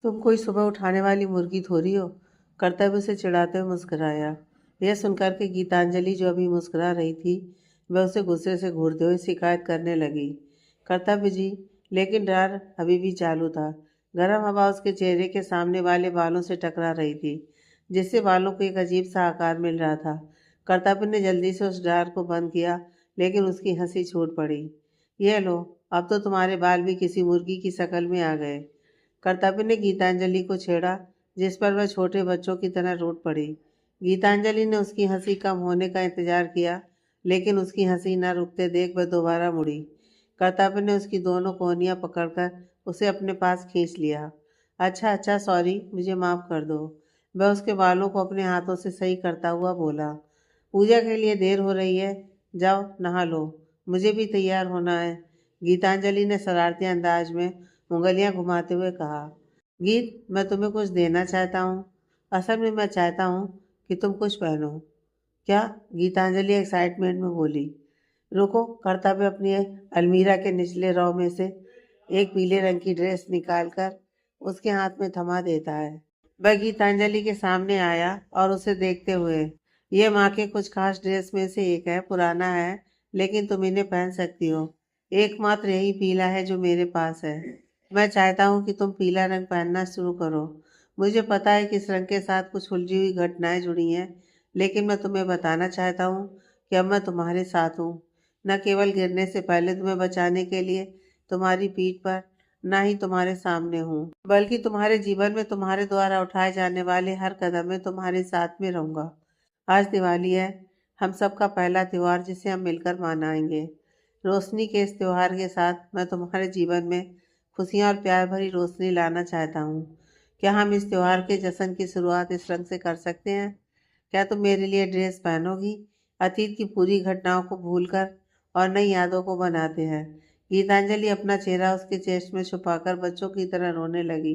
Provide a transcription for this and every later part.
तुम कोई सुबह उठाने वाली मुर्गी थोड़ी हो। कर्तव्य से चिढ़ाते हुए मुस्कुराया। यह सुनकर के गीतांजलि जो अभी मुस्कुरा रही थी वह उसे गुस्से से घूरते हुए शिकायत करने लगी। कर्तव्य जी, लेकिन डर अभी भी चालू था। गर्म हवा उसके चेहरे के सामने वाले बालों से टकरा रही थी, जिससे बालों को एक अजीब सा आकार मिल रहा था। कर्तव्य ने जल्दी से उस डर को बंद किया, लेकिन उसकी हंसी छूट पड़ी। यह लो, अब तो तुम्हारे बाल भी किसी मुर्गी की शक्ल में आ गए। कर्तव्य ने गीतांजलि को छेड़ा, जिस पर वह छोटे बच्चों की तरह रूठ पड़ी। गीतांजलि ने उसकी हंसी कम होने का इंतजार किया, लेकिन उसकी हंसी न रुकते देख वह दोबारा मुड़ी। कर्तव्य ने उसकी दोनों कोहनियां पकड़कर उसे अपने पास खींच लिया। अच्छा अच्छा, सॉरी, मुझे माफ़ कर दो। वह उसके बालों को अपने हाथों से सही करता हुआ बोला। पूजा के लिए देर हो रही है, जाओ नहा लो, मुझे भी तैयार होना है। गीतांजलि ने शरारती अंदाज में उंगलियां घुमाते हुए कहा। गीत, मैं तुम्हें कुछ देना चाहता हूँ। असल में मैं चाहता हूँ कि तुम कुछ पहनो। क्या? गीतांजलि एक्साइटमेंट में बोली। रुको, कर्तव्य अपनी अलमीरा के निचले रॉ में से एक पीले रंग की ड्रेस निकालकर उसके हाथ में थमा देता है। वह गीतांजलि के सामने आया और उसे देखते हुए, यह माँ के कुछ खास ड्रेस में से एक है, पुराना है, लेकिन तुम इन्हें पहन सकती हो। एकमात्र यही पीला है जो मेरे पास है। मैं चाहता हूँ कि तुम पीला रंग पहनना शुरू करो। मुझे पता है कि इस रंग के साथ कुछ उलझी हुई घटनाएं जुड़ी हैं, लेकिन मैं तुम्हें बताना चाहता हूँ कि अब मैं तुम्हारे साथ हूँ। न केवल गिरने से पहले तुम्हें बचाने के लिए तुम्हारी पीठ पर, ना ही तुम्हारे सामने हूँ, बल्कि तुम्हारे जीवन में तुम्हारे द्वारा उठाए जाने वाले हर कदम में तुम्हारे साथ में रहूंगा। आज दिवाली है, हम सबका पहला त्योहार जिसे हम मिलकर मनाएंगे। रोशनी के इस त्योहार के साथ मैं तुम्हारे जीवन में खुशियाँ और प्यार भरी रोशनी लाना चाहता हूँ। क्या हम इस त्योहार के जश्न की शुरुआत इस रंग से कर सकते हैं? क्या तुम मेरे लिए ड्रेस पहनोगी? अतीत की पूरी घटनाओं को भूलकर और नई यादों को बनाते हैं। गीतांजलि अपना चेहरा उसके चेस्ट में छुपाकर बच्चों की तरह रोने लगी।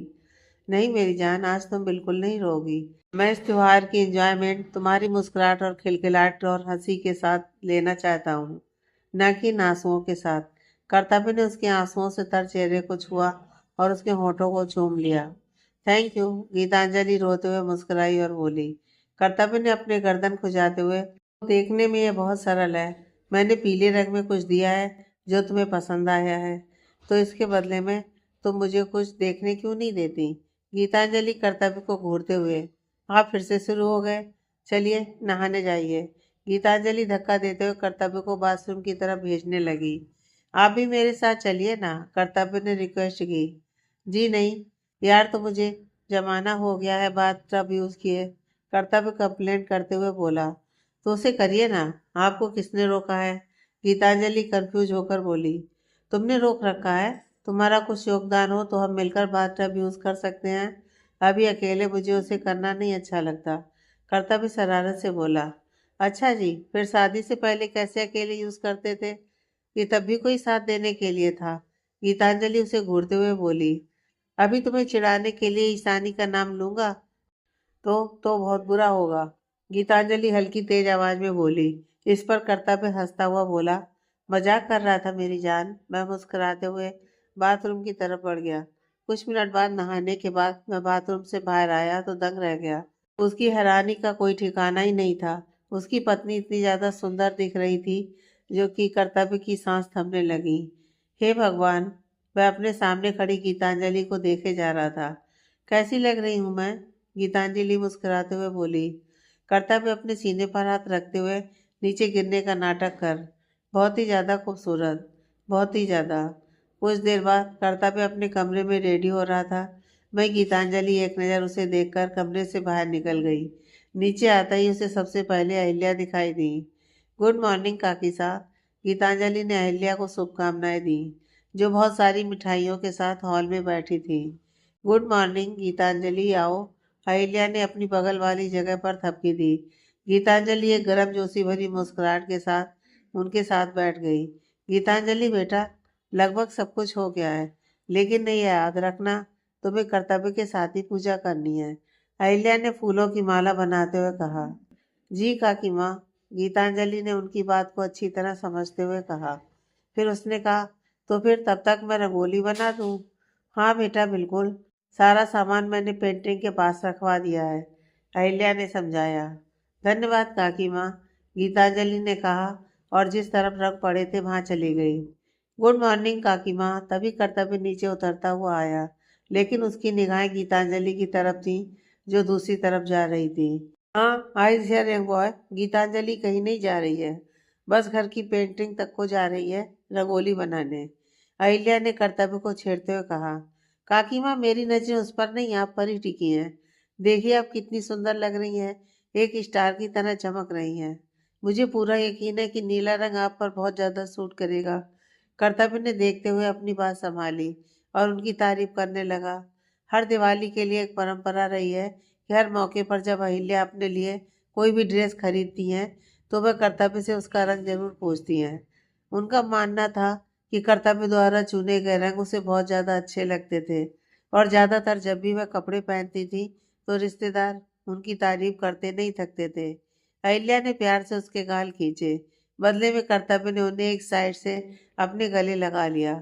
नहीं मेरी जान, आज तुम बिल्कुल नहीं रोगी। मैं इस त्योहार की एंजॉयमेंट तुम्हारी मुस्कुराहट और खिलखिलाहट और हंसी के साथ लेना चाहता हूँ, न कि इन आंसुओं के साथ। कर्तव्य ने उसके आंसुओं से तर चेहरे को छुआ और उसके होठों को चूम लिया। थैंक यू, गीतांजलि रोते हुए मुस्कुराई और बोली। कर्तव्य ने अपने गर्दन खुजाते हुए, देखने में यह बहुत सरल है। मैंने पीले रंग में कुछ दिया है जो तुम्हें पसंद आया है, तो इसके बदले में तुम मुझे कुछ देखने क्यों नहीं देती? गीतांजलि कर्तव्य को घूरते हुए, आप फिर से शुरू हो गए, चलिए नहाने जाइए। गीतांजलि धक्का देते हुए कर्तव्य को बाथरूम की तरफ भेजने लगी। आप भी मेरे साथ चलिए ना, कर्तव्य ने रिक्वेस्ट की। जी नहीं यार, तो मुझे जमाना हो गया है बाथ टब यूज़ किए, कर्तव्य कंप्लेंट करते हुए बोला। तो उसे करिए ना, आपको किसने रोका है? गीतांजलि कंफ्यूज होकर बोली। तुमने रोक रखा है? तुम्हारा कुछ योगदान हो तो हम मिलकर बाथटब यूज़ कर सकते हैं। अभी अकेले मुझे उसे करना नहीं अच्छा लगता, कर्तव्य शरारत से बोला। अच्छा जी, फिर शादी से पहले कैसे अकेले यूज़ करते थे? ये तब भी कोई साथ देने के लिए था। गीतांजलि उसे घूरते हुए बोली। अभी तुम्हें चिढ़ाने के लिए ईशानी का नाम लूंगा तो बहुत बुरा होगा, गीतांजलि हल्की तेज आवाज में बोली। इस पर कर्तव्य हंसता हुआ बोला, मजाक कर रहा था मेरी जान। मैं मुस्कुराते हुए बाथरूम की तरफ बढ़ गया। कुछ मिनट बाद नहाने के बाद मैं बाथरूम से बाहर आया तो दंग रह गया। उसकी हैरानी का कोई ठिकाना ही नहीं था। उसकी पत्नी इतनी ज्यादा सुंदर दिख रही थी जो कि कर्तव्य की सांस थमने लगी। हे भगवान, वह अपने सामने खड़ी गीतांजलि को देखे जा रहा था। कैसी लग रही हूं मैं? गीतांजलि मुस्कुराते हुए बोली। कर्तव्य अपने सीने पर हाथ रखते हुए नीचे गिरने का नाटक कर। बहुत ही ज्यादा खूबसूरत, बहुत ही ज्यादा। कुछ देर बाद कर्तव्य अपने कमरे में रेडी हो रहा था। मैं गीतांजलि एक नज़र उसे देखकर कमरे से बाहर निकल गई। नीचे आता ही उसे सबसे पहले अहिल्या दिखाई दी। गुड मॉर्निंग काकी साहब। गीतांजलि ने अहिल्या को शुभकामनाएं दी, जो बहुत सारी मिठाइयों के साथ हॉल में बैठी थी। गुड मॉर्निंग गीतांजलि, आओ। अहिल्या ने अपनी बगल वाली जगह पर थपकी दी। गीतांजलि एक गर्म जोशी भरी मुस्कुराहट के साथ उनके साथ बैठ गई। गीतांजलि बेटा, लगभग सब कुछ हो गया है, लेकिन ये याद रखना, तुम्हें कर्तव्य के साथ ही पूजा करनी है। अहिल्या ने फूलों की माला बनाते हुए कहा। जी काकी माँ, गीतांजलि ने उनकी बात को अच्छी तरह समझते हुए कहा। फिर उसने कहा, तो फिर तब तक मैं रंगोली बना दूँ? हाँ बेटा, बिल्कुल। सारा सामान मैंने पेंटिंग के पास रखवा दिया है, अहिल्या ने समझाया। धन्यवाद काकी माँ, गीतांजलि ने कहा और जिस तरफ रंग पड़े थे वहां चली गई। गुड मॉर्निंग काकी माँ, तभी कर्तव्य नीचे उतरता हुआ आया, लेकिन उसकी निगाहें गीतांजलि की तरफ थीं, जो दूसरी तरफ जा रही थी। हाँ, I hear young boy, Geetanjali कहीं नहीं जा रही है, बस घर की पेंटिंग तक को जा रही है रंगोली बनाने, अहिल्या ने कर्तव्य को छेड़ते हुए कहा। काकी माँ, मेरी नजरें उस पर नहीं, आप पर ही टिकी हैं। देखिए आप कितनी सुंदर लग रही हैं, एक स्टार की तरह चमक रही हैं। मुझे पूरा यकीन है कि नीला रंग आप पर बहुत ज़्यादा सूट करेगा। कर्तव्य ने देखते हुए अपनी बात संभाली और उनकी तारीफ करने लगा। हर दिवाली के लिए एक परंपरा रही है कि हर मौके पर जब अहिल्या अपने लिए कोई भी ड्रेस खरीदती हैं तो वह कर्तव्य से उसका रंग जरूर पूछती हैं। उनका मानना था कि कर्तव्य द्वारा चुने गए रंग उसे बहुत ज़्यादा अच्छे लगते थे और ज़्यादातर जब भी वह कपड़े पहनती थी तो रिश्तेदार उनकी तारीफ करते नहीं थकते थे। अहिल्या ने प्यार से उसके गाल खींचे, बदले में कर्तव्य ने उन्हें एक साइड से अपने गले लगा लिया।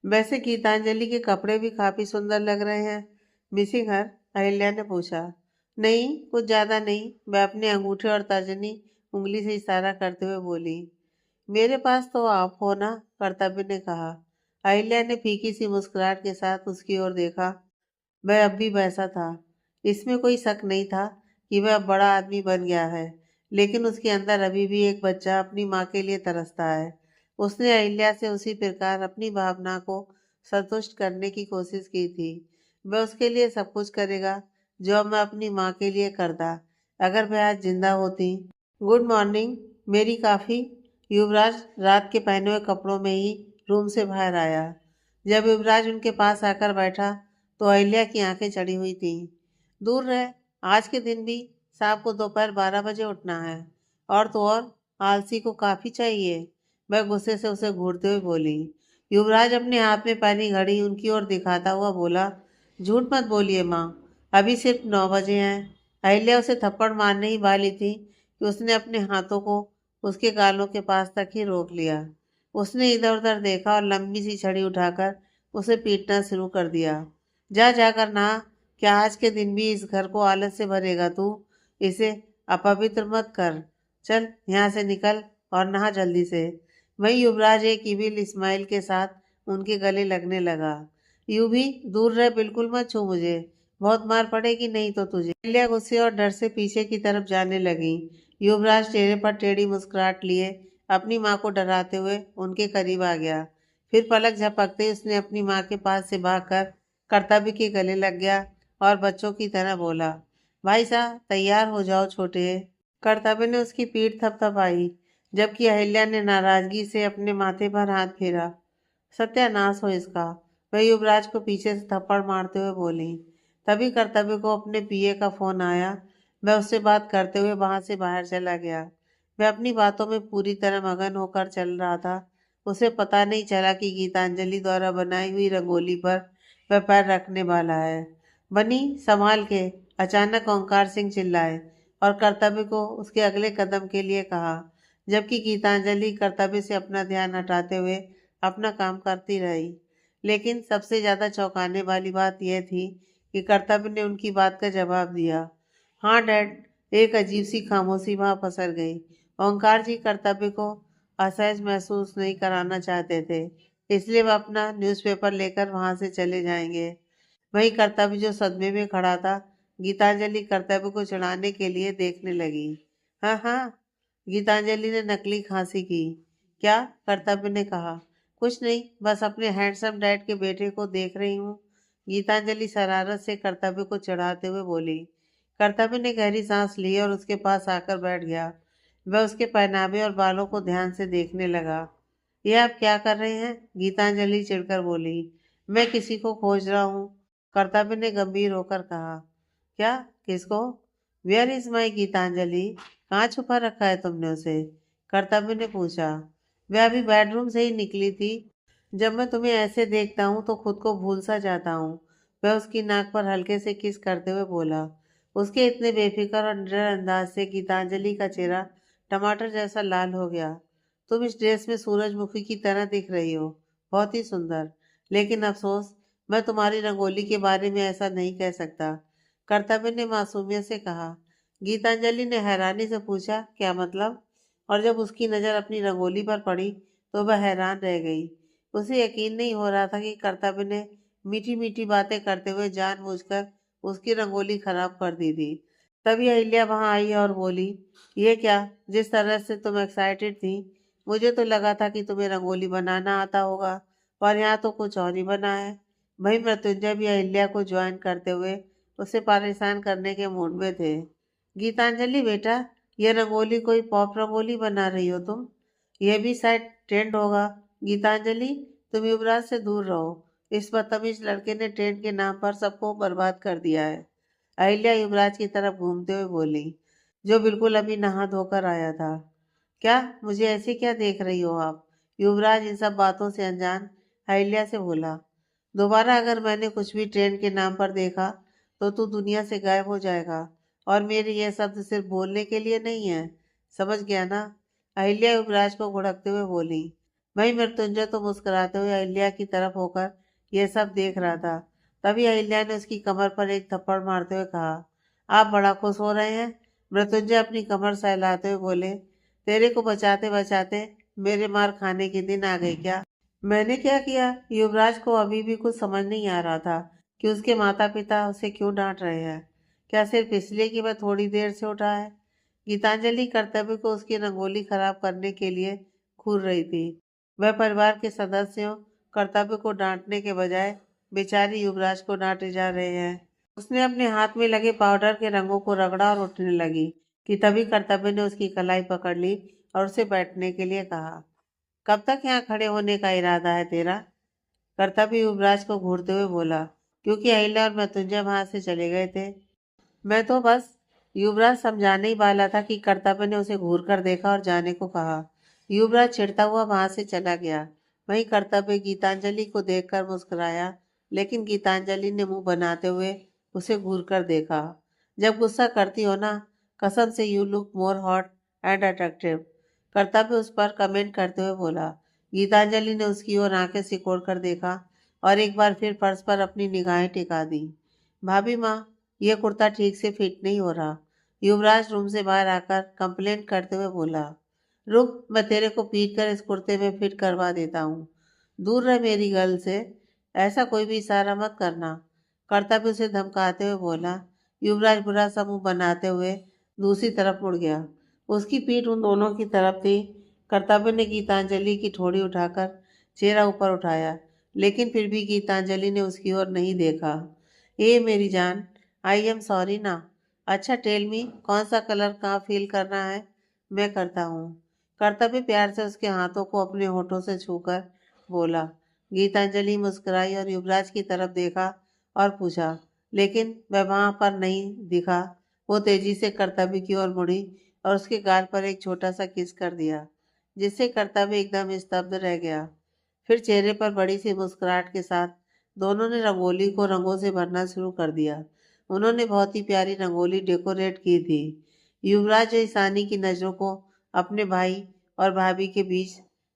वैसे गीतांजलि के कपड़े भी काफी सुंदर लग रहे हैं, मिसिंग हर, अहिल्या ने पूछा। नहीं, कुछ ज्यादा नहीं, वह अपने अंगूठे और तर्जनी उंगली से इशारा करते हुए बोली। मेरे पास तो आप हो ना, कर्तव्य ने कहा। अहिल्या ने फीकी सी मुस्कुराहट के साथ उसकी ओर देखा। वह अब भी वैसा था। इसमें कोई शक नहीं था कि वह अब बड़ा आदमी बन गया है, लेकिन उसके अंदर अभी भी एक बच्चा अपनी माँ के लिए तरसता है। उसने अहिल्या से उसी प्रकार अपनी भावना को संतुष्ट करने की कोशिश की थी। वह उसके लिए सब कुछ करेगा जो अब मैं अपनी माँ के लिए करता, अगर वह आज जिंदा होती। गुड मॉर्निंग, मेरी काफ़ी। युवराज रात के पहने हुए कपड़ों में ही रूम से बाहर आया। जब युवराज उनके पास आकर बैठा तो अहिल्या की आंखें चढ़ी हुई थीं। दूर रह, आज के दिन भी शाम को दोपहर 12 बजे उठना है, और तो और आलसी को काफी चाहिए। वह गुस्से से उसे घूरते हुए बोली। युवराज अपने हाथ में पहनी घड़ी उनकी ओर दिखाता हुआ बोला। झूठ मत बोलिए माँ, अभी सिर्फ 9 बजे हैं। अहिल्या उसे थप्पड़ मारने ही वाली थी कि उसने अपने हाथों को उसके गालों के पास तक ही रोक लिया। उसने इधर उधर देखा और लंबी सी छड़ी उठाकर उसे पीटना शुरू कर दिया। जा जाकर नहा, क्या आज के दिन भी इस घर को आलस से भरेगा तू? इसे अपवित्र मत कर। चल यहाँ से निकल और नहा जल्दी से। वही युवराज एक इविल स्माइल के साथ उनके गले लगने लगा। यूं भी दूर रह, बिल्कुल मत छू मुझे, बहुत मार पड़ेगी नहीं तो तुझे। अहिल्या गुस्से और डर से पीछे की तरफ जाने लगी। युवराज चेहरे पर टेढ़ी मुस्कुराहट लिए अपनी माँ को डराते हुए उनके करीब आ गया। फिर पलक झपकते ही उसने अपनी माँ के पास से भागकर कर्तव्य के गले लग गया और बच्चों की तरह बोला। भाई साहब तैयार हो जाओ छोटे। कर्तव्य ने उसकी पीठ थपथपाई, जबकि अहिल्या ने नाराजगी से अपने माथे पर हाथ फेरा। सत्यानाश हो इसका, वह युवराज को पीछे से थप्पड़ मारते हुए बोली। तभी कर्तव्य को अपने पीए का फोन आया। वह उससे बात करते हुए वहां से बाहर चला गया। वह अपनी बातों में पूरी तरह मगन होकर चल रहा था। उसे पता नहीं चला कि गीतांजलि द्वारा बनाई हुई रंगोली पर वह पैर रखने वाला है। बनी संभाल के, अचानक ओंकार सिंह चिल्लाए और कर्तव्य को उसके अगले कदम के लिए कहा, जबकि गीतांजलि कर्तव्य से अपना ध्यान हटाते हुए अपना काम करती रही। लेकिन सबसे ज्यादा चौंकाने वाली बात यह थी कि कर्तव्य ने उनकी बात का जवाब दिया। हाँ डैड। एक अजीब सी खामोशी वहां पसर गई। ओंकार जी कर्तव्य को असहज महसूस नहीं कराना चाहते थे, इसलिए वह अपना न्यूज़पेपर लेकर वहां से चले जाएंगे। वही कर्तव्य जो सदमे में खड़ा था, गीतांजलि कर्तव्य को चढ़ाने के लिए देखने लगी। हाँ हाँ, गीतांजलि ने नकली खांसी की। क्या? कर्तव्य ने कहा। कुछ नहीं, बस अपने हैंडसम डैड के बेटे को देख रही हूँ, गीतांजलि शरारत से कर्तव्य को चढ़ाते हुए बोली। कर्तव्य ने गहरी सांस ली और उसके पास आकर बैठ गया। वह उसके पहनावे और बालों को ध्यान से देखने लगा। ये आप क्या कर रहे हैं? गीतांजलि चिढ़कर बोली। मैं किसी को खोज रहा हूँ, कर्तव्य ने गंभीर होकर कहा। क्या? किसको? Where is my Geetanjali? कहाँ छुपा रखा है तुमने उसे? कर्तव्य ने पूछा। वह अभी बेडरूम से ही निकली थी। जब मैं तुम्हें ऐसे देखता हूँ तो खुद को भूल सा जाता हूँ। वह उसकी नाक पर हल्के से किस करते हुए बोला। उसके इतने बेफिक्र और निडर अंदाज से गीतांजलि का चेहरा टमाटर जैसा लाल हो गया। तुम इस ड्रेस में सूरजमुखी की तरह दिख रही हो, बहुत ही सुंदर। लेकिन अफसोस, मैं तुम्हारी रंगोली के बारे में ऐसा नहीं कह सकता। कर्तव्य ने मासूमियत से कहा। गीतांजलि ने हैरानी से पूछा, क्या मतलब? और जब उसकी नज़र अपनी रंगोली पर पड़ी तो वह हैरान रह गई। उसे यकीन नहीं हो रहा था कि कर्तव्य ने मीठी मीठी बातें करते हुए जानबूझकर उसकी रंगोली खराब कर दी थी। तभी अहिल्या वहां आई और बोली, ये क्या? जिस तरह से तुम एक्साइटेड थी, मुझे तो लगा था कि तुम्हें रंगोली बनाना आता होगा, और यहाँ तो कुछ और ही बना है। वही मृत्युंजय भी अहिल्या को ज्वाइन करते हुए उसे परेशान करने के मूड में थे। गीतांजलि बेटा, ये रंगोली कोई पॉप रंगोली बना रही हो तुम? यह भी शायद ट्रेंड होगा। गीतांजलि, तुम युवराज से दूर रहो। इस बदतमीज लड़के ने ट्रेंड के नाम पर सबको बर्बाद कर दिया है। अहिल्या युवराज की तरफ घूमते हुए बोली, जो बिल्कुल अभी नहा धोकर आया था। क्या? मुझे ऐसे क्या देख रही हो आप? युवराज इन सब बातों से अनजान अहिल्या से बोला। दोबारा अगर मैंने कुछ भी ट्रेंड के नाम पर देखा तो तू दुनिया से गायब हो जाएगा, और मेरे ये शब्द सिर्फ बोलने के लिए नहीं है। समझ गया ना? अहिल्या युवराज को घुड़कते हुए बोली। वही मृत्युंजय तो मुस्कुराते हुए अहिल्या की तरफ होकर यह सब देख रहा था। तभी अहिल्या ने उसकी कमर पर एक थप्पड़ मारते हुए कहा, आप बड़ा खुश हो रहे हैं? मृत्युंजय अपनी कमर सहलाते हुए बोले, तेरे को बचाते बचाते मेरे मार खाने के दिन आ गए क्या? मैंने क्या किया? युवराज को अभी भी कुछ समझ नहीं आ रहा था कि उसके माता पिता उसे क्यों डांट रहे हैं। क्या सिर्फ इसलिए कि वह थोड़ी देर से उठा है? गीतांजलि कर्तव्य को उसकी रंगोली खराब करने के लिए घूर रही थी। वह परिवार के सदस्यों कर्तव्य को डांटने के बजाय बेचारी युवराज को डांटे जा रहे हैं। उसने अपने हाथ में लगे पाउडर के रंगों को रगड़ा और उठने लगी कि तभी कर्तव्य ने उसकी कलाई पकड़ ली और उसे बैठने के लिए कहा। कब तक यहाँ खड़े होने का इरादा है तेरा? कर्तव्य युवराज को घूरते हुए बोला, क्योंकि अहिल्या और मृत्युंजय वहां से चले गए थे। मैं तो बस, युवराज समझाने ही वाला था कि कर्तव्य ने उसे घूर कर देखा और जाने को कहा। युवराज चिढ़ता हुआ वहां से चला गया। वहीं कर्तव्य गीतांजलि को देखकर मुस्कुराया, लेकिन गीतांजलि ने मुंह बनाते हुए उसे घूर कर देखा। जब गुस्सा करती हो ना, कसम से you look more hot and attractive, कर्तव्य उस पर कमेंट करते हुए बोला। गीतांजलि ने उसकी ओर आंखें सिकोड़ कर देखा और एक बार फिर फर्श पर अपनी निगाहें टिका दी। भाभी माँ, यह कुर्ता ठीक से फिट नहीं हो रहा, युवराज रूम से बाहर आकर कंप्लेन करते हुए बोला। रुक, मैं तेरे को पीट कर इस कुर्ते में फिट करवा देता हूँ। दूर रह मेरी गर्ल से, ऐसा कोई भी इशारा मत करना, कर्तव्य उसे धमकाते हुए बोला। युवराज बुरा सा मुंह बनाते हुए दूसरी तरफ मुड़ गया। उसकी पीठ उन दोनों की तरफ थी। कर्तव्य ने गीतांजलि की ठोड़ी उठाकर चेहरा ऊपर उठाया, लेकिन फिर भी गीतांजलि ने उसकी ओर नहीं देखा। ए मेरी जान, आई एम सॉरी ना। अच्छा टेल मी, कौन सा कलर कहाँ फील करना है? मैं करता हूँ। कर्तव्य प्यार से उसके हाथों को अपने होठों से छूकर बोला। गीतांजलि मुस्कुराई और युवराज की तरफ देखा और पूछा, लेकिन वह वहां पर नहीं दिखा। वो तेजी से कर्तव्य की ओर मुड़ी और उसके गाल पर एक छोटा सा किस कर दिया, जिससे कर्तव्य एकदम स्तब्ध रह गया। फिर चेहरे पर बड़ी सी मुस्कुराहट के साथ दोनों ने रंगोली को रंगों से भरना शुरू कर दिया। उन्होंने बहुत ही प्यारी रंगोली डेकोरेट की थी। युवराज जो ईशानी की नज़रों को अपने भाई और भाभी के बीच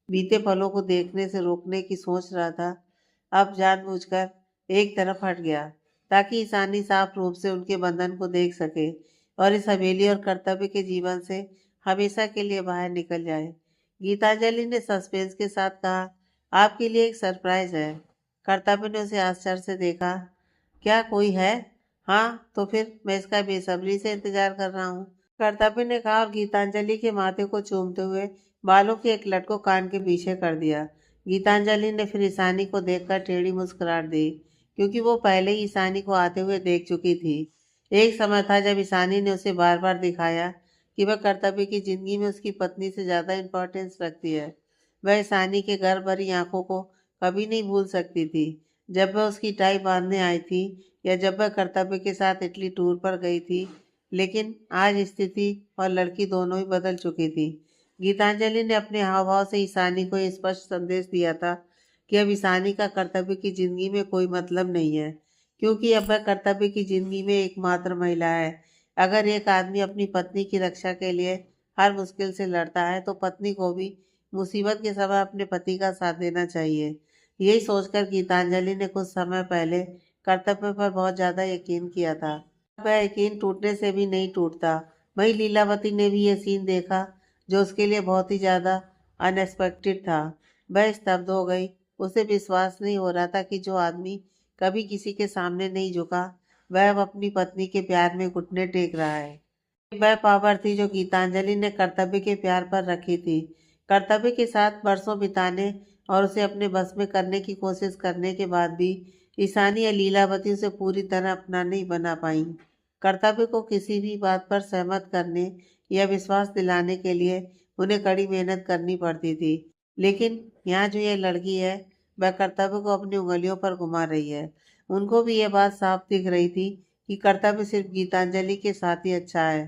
बीते पलों को देखने से रोकने की सोच रहा था, अब जानबूझकर एक तरफ हट गया ताकि ईशानी साफ रूप से उनके बंधन को देख सके और इस हवेली और कर्तव्य के जीवन से हमेशा के लिए बाहर निकल जाए। गीतांजलि ने सस्पेंस के साथ कहा, आपके लिए एक सरप्राइज है। कर्तव्य ने उसे आश्चर्य से देखा। क्या कोई है? हाँ, तो फिर मैं इसका बेसब्री से इंतजार कर रहा हूँ, कर्तव्य ने कहा और गीतांजलि के माथे को चूमते हुए बालों के एक लट को कान के पीछे कर दिया। गीतांजलि ने फिर ईशानी को देखकर टेढ़ी मुस्कुराहट दी, क्योंकि वो पहले ही ईशानी को आते हुए देख चुकी थी। एक समय था जब ईशानी ने उसे बार बार दिखाया कि वह कर्तव्य की जिंदगी में उसकी पत्नी से ज्यादा इंपॉर्टेंस रखती है। वह ईशानी के गर्भ भरी आंखों को कभी नहीं भूल सकती थी, जब वह उसकी टाई बांधने आई थी या जब वह कर्तव्य के साथ इटली टूर पर गई थी। लेकिन आज स्थिति और लड़की दोनों ही बदल चुकी थी। गीतांजलि ने अपने हाव भाव से ईशानी को यह स्पष्ट संदेश दिया था कि अब ईशानी का कर्तव्य की जिंदगी में कोई मतलब नहीं है, क्योंकि अब वह कर्तव्य की जिंदगी में एकमात्र महिला है। अगर एक आदमी अपनी पत्नी की रक्षा के लिए हर मुश्किल से लड़ता है तो पत्नी को भी मुसीबत के समय अपने पति का साथ देना चाहिए। यही सोचकर गीतांजलि ने कुछ समय पहले कर्तव्य पर बहुत ज्यादा यकीन किया था। वह यकीन टूटने से भी नहीं टूटता। वहीं लीलावती ने भी यह सीन देखा जो उसके लिए बहुत ही ज्यादा अनएक्सपेक्टेड था। वह स्तब्ध हो गई। उसे विश्वास नहीं हो रहा था कि जो आदमी कभी किसी के सामने नहीं झुका, वह अब अपनी पत्नी के प्यार में घुटने टेक रहा है। वह पावर थी जो गीतांजलि ने कर्तव्य के प्यार पर रखी थी। कर्तव्य के साथ बरसों बिताने और उसे अपने बस में करने की कोशिश करने के बाद भी ईशानी या लीलावती उसे पूरी तरह अपना नहीं बना पाई। कर्तव्य को किसी भी बात पर सहमत करने या विश्वास दिलाने के लिए उन्हें कड़ी मेहनत करनी पड़ती थी। लेकिन यहाँ जो ये लड़की है, वह कर्तव्य को अपनी उंगलियों पर घुमा रही है। उनको भी ये बात साफ दिख रही थी कि कर्तव्य सिर्फ गीतांजलि के साथ ही अच्छा है।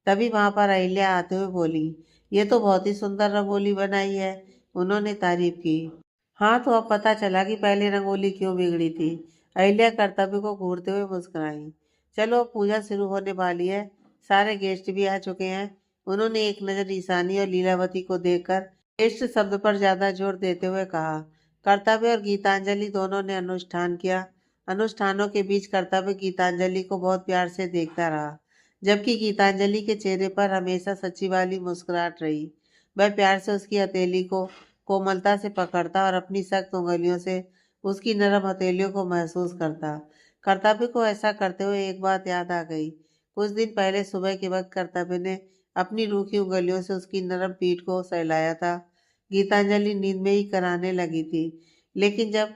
तभी वहां पर अहिल्या आते हुए बोली, ये तो बहुत ही सुंदर रंगोली बनाई है। उन्होंने तारीफ की। हाँ, तो अब पता चला कि पहले रंगोली क्यों बिगड़ी थी। अहिल्या कर्तव्य को घूरते हुए मुस्कुराई। चलो, अब पूजा शुरू होने वाली है। सारे गेस्ट भी आ चुके हैं। उन्होंने एक नजर ईशानी और लीलावती को देखकर गेस्ट शब्द पर ज्यादा जोर देते हुए कहा। कर्तव्य और गीतांजलि दोनों ने अनुष्ठान किया। अनुष्ठानों के बीच कर्तव्य गीतांजलि को बहुत प्यार से देखता रहा, जबकि गीतांजलि के चेहरे पर हमेशा सच्ची वाली मुस्कुराहट रही। वह प्यार से उसकी हथेली को कोमलता से पकड़ता और अपनी सख्त उंगलियों से उसकी नरम हथेलियों को महसूस करता। कर्तव्य को ऐसा करते हुए एक बात याद आ गई। कुछ दिन पहले सुबह के वक्त कर्तव्य ने अपनी रूखी उंगलियों से उसकी नरम पीठ को सहलाया था। गीतांजलि नींद में ही कराने लगी थी, लेकिन जब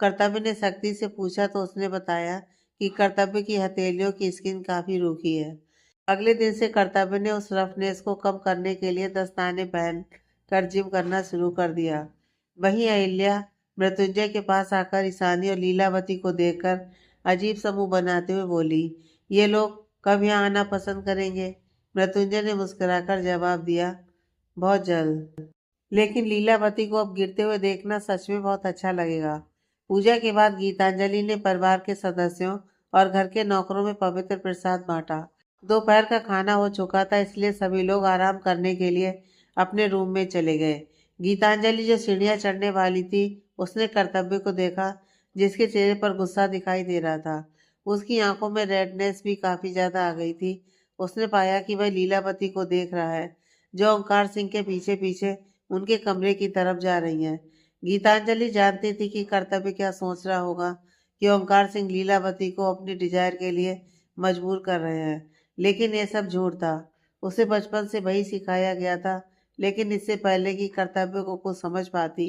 कर्तव्य ने सख्ती से पूछा तो उसने बताया कि कर्तव्य की हथेलियों की स्किन काफी रूखी है। अगले दिन से कर्तव्य ने उस रफनेस को कम करने के लिए दस्ताने पहन कर जिम करना शुरू कर दिया। वहीं अहिल्या मृत्युंजय के पास आकर ईशानी और लीलावती को देखकर अजीब सा मुंह बनाते हुए बोली, ये लोग कब यहाँ आना पसंद करेंगे? मृत्युंजय ने मुस्कुराकर जवाब दिया, बहुत जल्द। लेकिन लीलावती को अब गिरते हुए देखना सच में बहुत अच्छा लगेगा। पूजा के बाद गीतांजलि ने परिवार के सदस्यों और घर के नौकरों में पवित्र प्रसाद बांटा। दोपहर का खाना हो चुका था, इसलिए सभी लोग आराम करने के लिए अपने रूम में चले गए। गीतांजलि जो सीढ़ियां चढ़ने वाली थी, उसने कर्तव्य को देखा, जिसके चेहरे पर गुस्सा दिखाई दे रहा था। उसकी आंखों में रेडनेस भी काफी ज्यादा आ गई थी। उसने पाया कि वह लीलावती को देख रहा है, जो ओंकार सिंह के पीछे पीछे उनके कमरे की तरफ जा रही हैं। गीतांजलि जानती थी कि कर्तव्य क्या सोच रहा होगा, कि ओंकार सिंह लीलावती को अपनी डिजायर के लिए मजबूर कर रहे हैं। लेकिन यह सब झूठ था। उसे बचपन से वही सिखाया गया था। लेकिन इससे पहले कि कर्तव्य को कुछ समझ पाती,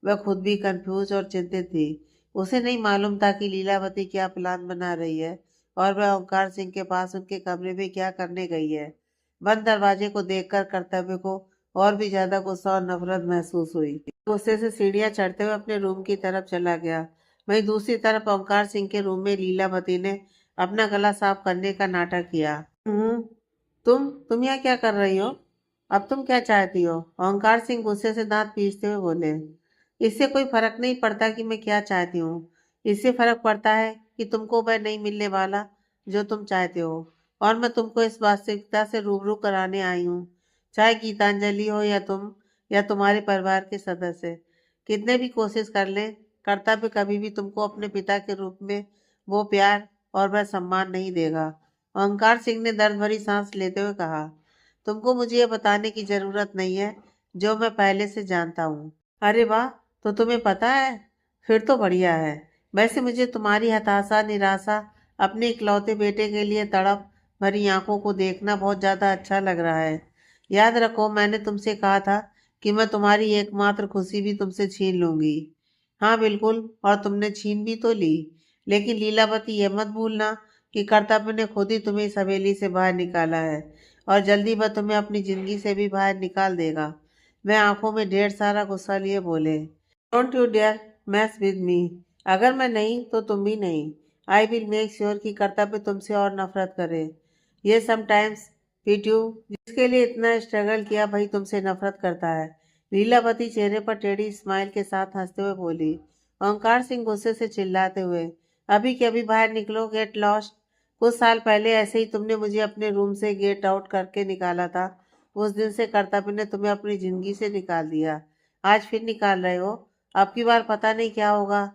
वह खुद भी कंफ्यूज और चिंतित थी। उसे नहीं मालूम था कि लीलावती क्या प्लान बना रही है और वह ओंकार सिंह के पास उनके कमरे में क्या करने गई है। बंद दरवाजे को देखकर कर्तव्य को और भी ज्यादा गुस्सा और नफरत महसूस हुई। गुस्से से सीढ़ियां चढ़ते हुए अपने रूम की तरफ चला गया। वहीं दूसरी तरफ ओंकार सिंह के रूम में लीलावती ने अपना गला साफ करने का नाटक किया। हम्म, तुम यहाँ क्या कर रही हो? अब तुम क्या चाहती हो? ओंकार सिंह गुस्से से दांत पीसते हुए बोले। इससे कोई फर्क नहीं पड़ता कि मैं क्या चाहती हूँ। इससे फर्क पड़ता है कि तुमको वह नहीं मिलने वाला जो तुम चाहते हो, और मैं तुमको इस वास्तविकता से रूबरू कराने आई हूँ। चाहे गीतांजलि हो या तुम या तुम्हारे परिवार के सदस्य, कितने भी कोशिश कर लें, कर्तव्य कभी भी तुमको अपने पिता के रूप में वो प्यार और वह सम्मान नहीं देगा। ओंकार सिंह ने दर्द भरी सांस लेते हुए कहा, तुमको मुझे ये बताने की जरूरत नहीं है जो मैं पहले से जानता हूँ। अरे वाह, तो तुम्हें पता है? फिर तो बढ़िया है। वैसे मुझे तुम्हारी हताशा, निराशा, अपने इकलौते बेटे के लिए तड़प भरी आंखों को देखना बहुत ज्यादा अच्छा लग रहा है। याद रखो, मैंने तुमसे कहा था कि मैं तुम्हारी एकमात्र खुशी भी तुमसे छीन लूंगी। हाँ बिल्कुल, और तुमने छीन भी तो ली। लेकिन लीलावती, ये मत भूलना कि कर्तव्य ने खुद ही तुम्हें इस हवेली से बाहर निकाला है, और जल्दी वह तुम्हें अपनी जिंदगी से भी बाहर निकाल देगा। वह आंखों में ढेर सारा गुस्सा लिए बोले, don't you dare mess with me. अगर मैं नहीं तो तुम भी नहीं। आई विल मेक श्योर कि कर्तव्य तुमसे और नफरत करे। ये समटाइम्स पीट यू, जिसके लिए इतना स्ट्रगल किया वही तुमसे नफरत करता है। लीलावती चेहरे पर टेढ़ी स्माइल के साथ हंसते हुए बोली। ओंकार सिंह गुस्से से चिल्लाते हुए, अभी के अभी बाहर निकलो, गेट लॉस्ट। कुछ साल पहले ऐसे ही तुमने मुझे अपने रूम से गेट आउट करके निकाला था। उस दिन से कर्तव्य ने तुम्हें अपनी जिंदगी से निकाल दिया। आज फिर निकाल रहे हो। अब की बार पता नहीं क्या होगा।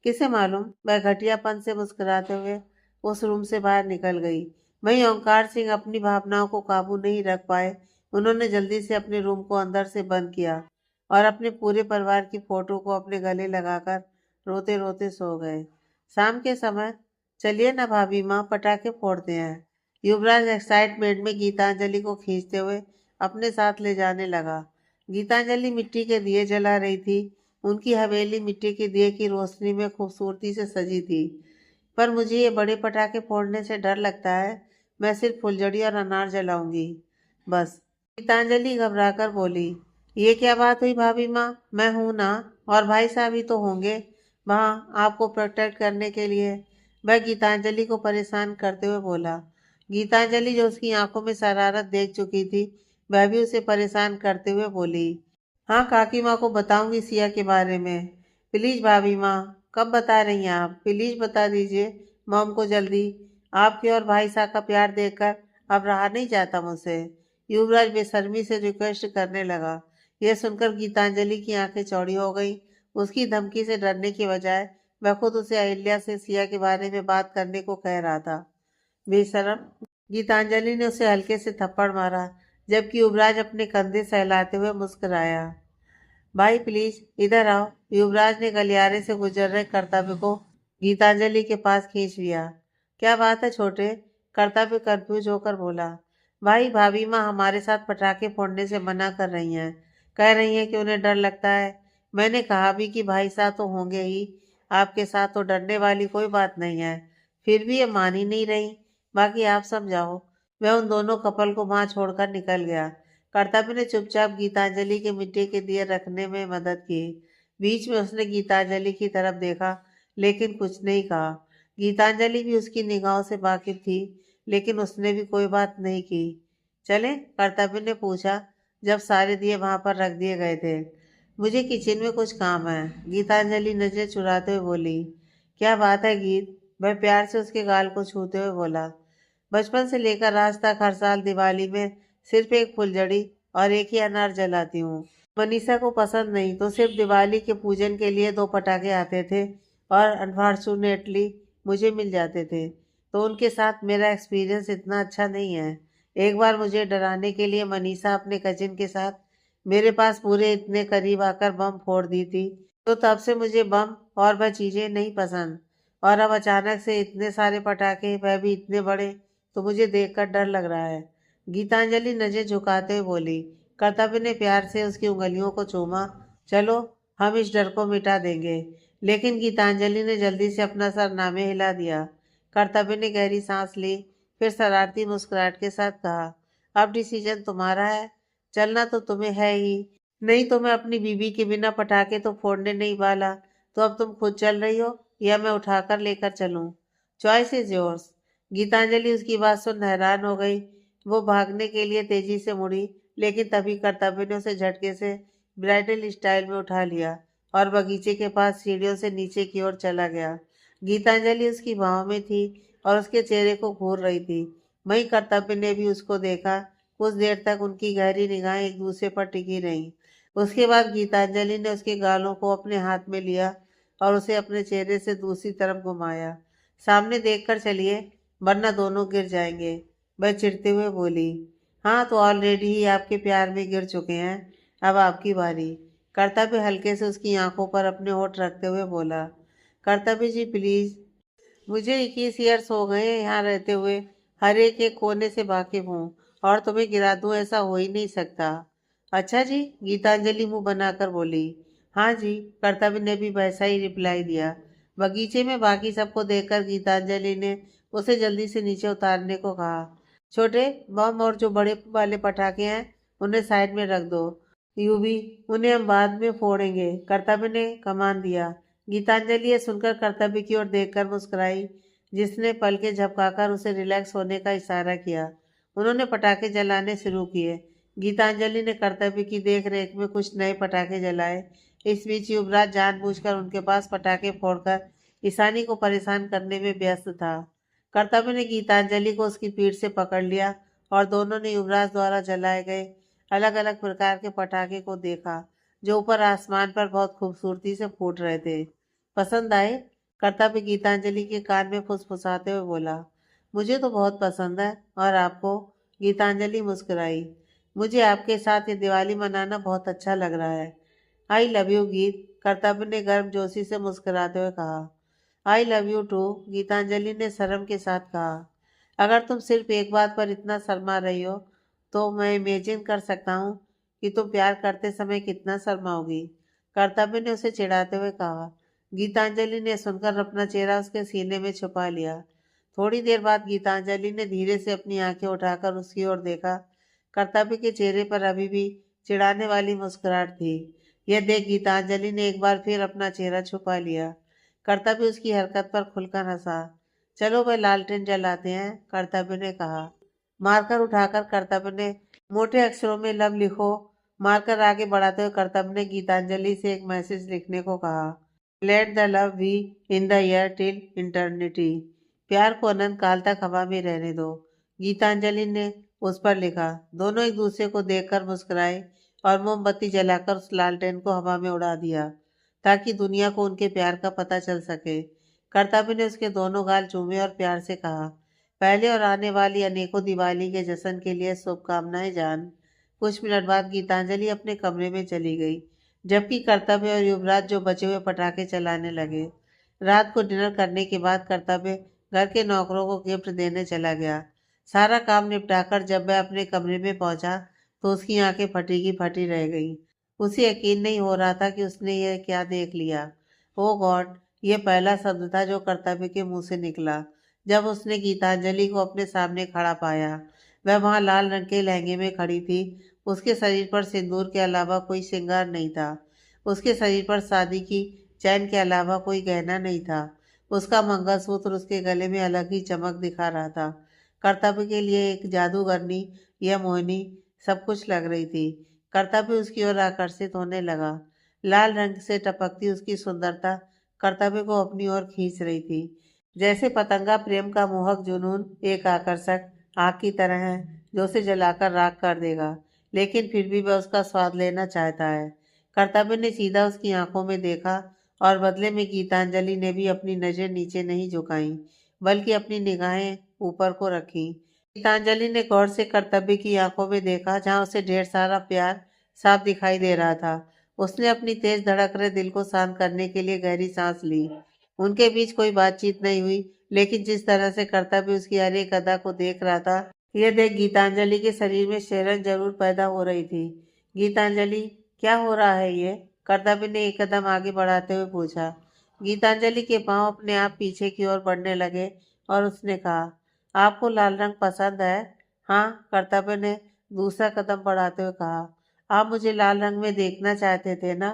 किसे मालूम। वह घटियापन से मुस्कुराते हुए उस रूम से बाहर निकल गई। वहीं ओंकार सिंह अपनी भावनाओं को काबू नहीं रख पाए। उन्होंने जल्दी से अपने रूम को अंदर से बंद किया और अपने पूरे परिवार की फोटो को अपने गले लगाकर रोते रोते सो गए। शाम के समय, चलिए ना भाभी माँ, पटाखे फोड़ते हैं। युवराज एक्साइटमेंट में गीतांजलि को खींचते हुए अपने साथ ले जाने लगा। गीतांजलि मिट्टी के दिए जला रही थी। उनकी हवेली मिट्टी के दिए की रोशनी में खूबसूरती से सजी थी। पर मुझे ये बड़े पटाखे फोड़ने से डर लगता है। मैं सिर्फ फुलझड़ी और अनार जलाऊंगी, बस। गीतांजलि घबराकर बोली। ये क्या बात हुई भाभी माँ? मैं हूं ना, और भाई साहब ही तो होंगे वहाँ आपको प्रोटेक्ट करने के लिए। वह गीतांजलि को परेशान करते हुए बोला। गीतांजलि, जो उसकी आंखों में शरारत देख चुकी थी, वह भी उसे परेशान करते हुए बोली। हाँ, काकी माँ को बताऊंगी सिया के बारे में। प्लीज भाभी माँ, कब बता रही हैं आप? प्लीज बता दीजिए मॉम को जल्दी। आपके और भाई साहब का प्यार देखकर अब रहा नहीं जाता मुझसे। युवराज बेशर्मी से रिक्वेस्ट करने लगा। यह सुनकर गीतांजलि की आंखें चौड़ी हो गईं। उसकी धमकी से डरने की बजाय वह खुद उसे अहिल्या से सिया के बारे में बात करने को कह रहा था। बेशरम। गीतांजलि ने उसे हल्के से थप्पड़ मारा, जबकि युवराज अपने कंधे सहलाते हुए मुस्कुराया। भाई प्लीज इधर आओ। युवराज ने गलियारे से गुजर रहे कर्तव्य को गीतांजलि के पास खींच लिया। क्या बात है छोटे? कर्तव्य कंफ्यूज होकर बोला। भाई, भाभी माँ हमारे साथ पटाखे फोड़ने से मना कर रही हैं। कह रही हैं कि उन्हें डर लगता है। मैंने कहा भी कि भाई साहब तो होंगे ही, आपके साथ तो डरने वाली कोई बात नहीं है। फिर भी ये मान ही नहीं रही। बाकी आप समझाओ। वह उन दोनों कपल को वहां छोड़कर निकल गया। कर्तव्य ने चुपचाप गीतांजलि के मिट्टी के दिए रखने में मदद की। बीच में उसने गीतांजलि की तरफ देखा, लेकिन कुछ नहीं कहा। गीतांजलि भी उसकी निगाहों से वाकिफ थी, लेकिन उसने भी कोई बात नहीं की। चले? कर्तव्य ने पूछा जब सारे दिए वहां पर रख दिए गए थे। मुझे किचन में कुछ काम है, गीतांजलि नजर चुराते हुए बोली। क्या बात है गीत? वह प्यार से उसके गाल को छूते हुए बोला। बचपन से लेकर आज तक हर साल दिवाली में सिर्फ एक फुलझड़ी और एक ही अनार जलाती हूँ। मनीषा को पसंद नहीं तो सिर्फ दिवाली के पूजन के लिए 2 पटाखे आते थे और अनफॉर्चुनेटली मुझे मिल जाते थे। तो उनके साथ मेरा एक्सपीरियंस इतना अच्छा नहीं है। एक बार मुझे डराने के लिए मनीषा अपने कजिन के साथ मेरे पास पूरे इतने करीब आकर बम फोड़ दी थी। तो तब से मुझे बम और वह चीज़ें नहीं पसंद। और अब अचानक से इतने सारे पटाखे, वह भी इतने बड़े, तो मुझे देखकर डर लग रहा है। गीतांजलि नजर झुकाते हुए बोली। कर्तव्य ने प्यार से उसकी उंगलियों को चूमा। चलो, हम इस डर को मिटा देंगे। लेकिन गीतांजलि ने जल्दी से अपना सर नामे हिला दिया। कर्तव्य ने गहरी सांस ली, फिर शरारती मुस्कुराहट के साथ कहा। अब डिसीजन तुम्हारा है। चलना तो तुम्हें है ही। नहीं तो मैं अपनी बीबी के बिना पटाखे तो फोड़ने नहीं वाला। तो अब तुम खुद चल रही हो या मैं उठाकर लेकर चलूं? Choice is yours. गीतांजलि उसकी बात सुन हैरान हो गई। वो भागने के लिए तेजी से मुड़ी, लेकिन तभी कर्तव्य ने उसे झटके से ब्राइडल स्टाइल में उठा लिया और बगीचे के पास सीढ़ियों से नीचे की ओर चला गया। गीतांजलि उसकी बाहों में थी और उसके चेहरे को घूर रही थी। वहीं कर्तव्य ने भी उसको देखा। कुछ देर तक उनकी गहरी निगाहें एक दूसरे पर टिकी रहीं। उसके बाद गीतांजलि ने उसके गालों को अपने हाथ में लिया और उसे अपने चेहरे से दूसरी तरफ घुमाया। सामने देखकर चलिए, वरना दोनों गिर जाएंगे, वह चिढ़ते हुए बोली। हाँ, तो ऑलरेडी ही आपके प्यार में गिर चुके हैं। अब आपकी बारी। कर्तव्य हल्के से उसकी आंखों पर अपने होठ रखते हुए बोला। कर्तव्य जी प्लीज, मुझे 21 ईयर्स हो गए हैं यहाँ रहते हुए। हर एक कोने से वाकिफ हूँ और तुम्हें गिरा दूँ ऐसा हो ही नहीं सकता। अच्छा जी, गीतांजलि मुंह बनाकर बोली। हाँ जी, कर्तव्य ने भी वैसा ही रिप्लाई दिया। बगीचे में बाकी सबको देखकर गीतांजलि ने उसे जल्दी से नीचे उतारने को कहा। छोटे बम और जो बड़े वाले पटाखे हैं उन्हें साइड में रख दो। यूवी, उन्हें हम बाद में फोड़ेंगे, कर्तव्य ने कमान दिया। गीतांजलि ये सुनकर कर्तव्य की ओर देखकर मुस्कुराई, जिसने पलके झपकाकर उसे रिलैक्स होने का इशारा किया। उन्होंने पटाखे जलाने शुरू किए। गीतांजलि ने कर्तव्य की देख रेख में कुछ नए पटाखे जलाए। इस बीच युवराज जानबूझकर उनके पास पटाखे फोड़कर ईशानी को परेशान करने में व्यस्त था। कर्तव्य ने गीतांजलि को उसकी पीठ से पकड़ लिया और दोनों ने युवराज द्वारा जलाए गए अलग अलग प्रकार के पटाखे को देखा। जो ऊपर आसमान पर बहुत खूबसूरती से फूट रहे थे। पसंद आए? कर्तव्य गीतांजलि के कान में फुसफुसाते हुए बोला। मुझे तो बहुत पसंद है। और आपको? गीतांजलि मुस्कुराई। मुझे आपके साथ ये दिवाली मनाना बहुत अच्छा लग रहा है। आई लव यू गीत, कर्तव्य ने गर्मजोशी से मुस्कुराते हुए कहा। I love you too, Geetanjali ने शर्म के साथ कहा। अगर तुम सिर्फ एक बात पर इतना शर्मा रही हो तो मैं इमेजिन कर सकता हूँ कि तुम प्यार करते समय कितना शर्माओगी, कर्तव्य ने उसे चिढ़ाते हुए कहा। गीतांजलि ने सुनकर अपना चेहरा उसके सीने में छुपा लिया। थोड़ी देर बाद गीतांजलि ने धीरे से अपनी आंखें उठाकर उसकी ओर देखा। कर्तव्य के चेहरे पर अभी भी चिढ़ाने वाली मुस्कुराहट थी। यह देख गीतांजलि ने एक बार फिर अपना चेहरा छुपा लिया। कर्तव्य उसकी हरकत पर खुलकर हंसा। चलो वह लालटेन जलाते हैं, कर्तव्य ने कहा। मार्कर उठाकर कर्तव्य ने मोटे अक्षरों में लव लिखो। मार्कर आगे बढ़ाते हुए कर्तव्य ने गीतांजलि से एक मैसेज लिखने को कहा। Let the love be in the air till eternity. प्यार को अनंत काल तक हवा में रहने दो, गीतांजलि ने उस पर लिखा। दोनों एक दूसरे को देखकर मुस्कुराए और मोमबत्ती जलाकर उस लालटेन को हवा में उड़ा दिया ताकि दुनिया को उनके प्यार का पता चल सके। कर्तव्य ने उसके दोनों गाल चूमे और प्यार से कहा, पहले और आने वाली अनेकों दिवाली के जश्न के लिए शुभकामनाएं जान। कुछ मिनट बाद गीतांजलि अपने कमरे में चली गई, जबकि कर्तव्य और युवराज जो बचे हुए पटाखे चलाने लगे। रात को डिनर करने के बाद कर्तव्य घर के नौकरों को गिफ्ट देने चला गया। सारा काम निपटाकर जब वह अपने कमरे में पहुंचा तो उसकी आंखें फटी की फटी रह गईं। उसे यकीन नहीं हो रहा था कि उसने यह क्या देख लिया। ओ गॉड! यह पहला शब्द था जो कर्तव्य के मुंह से निकला जब उसने गीतांजलि को अपने सामने खड़ा पाया। वह वहां लाल रंग के लहंगे में खड़ी थी। उसके शरीर पर सिंदूर के अलावा कोई श्रृंगार नहीं था। उसके शरीर पर शादी की चैन के अलावा कोई गहना नहीं था। उसका मंगलसूत्र उसके गले में अलग ही चमक दिखा रहा था। कर्तव्य के लिए एक जादूगरनी या मोहिनी सब कुछ लग रही थी। कर्तव्य उसकी ओर आकर्षित होने लगा। लाल रंग से टपकती उसकी सुंदरता कर्तव्य को अपनी ओर खींच रही थी। जैसे पतंगा प्रेम का मोहक जुनून एक आकर्षक आग की तरह है जो उसे जलाकर राख कर देगा, लेकिन फिर भी वह उसका स्वाद लेना चाहता है। कर्तव्य ने सीधा उसकी आंखों में देखा और बदले में गीतांजलि ने भी अपनी नजर नीचे नहीं झुकाई, बल्कि अपनी निगाहें ऊपर को रखी। गीतांजलि ने गौर से कर्तव्य की आंखों में देखा, जहां उसे ढेर सारा प्यार साफ दिखाई दे रहा था। उसने अपनी तेज धड़क रहे दिल को शांत करने के लिए गहरी सांस ली। उनके बीच कोई बातचीत नहीं हुई, लेकिन जिस तरह से कर्तव्य उसकी हर एक अदा को देख रहा था, यह देख गीतांजलि के शरीर में शिहरन जरूर पैदा हो रही थी। गीतांजलि, क्या हो रहा है ये? कर्तव्य ने एक कदम आगे बढ़ाते हुए पूछा। गीतांजलि के पांव अपने आप पीछे की ओर बढ़ने लगे और उसने कहा, आपको लाल रंग पसंद है? हाँ, कर्तव्य ने दूसरा कदम बढ़ाते हुए कहा। आप मुझे लाल रंग में देखना चाहते थे ना?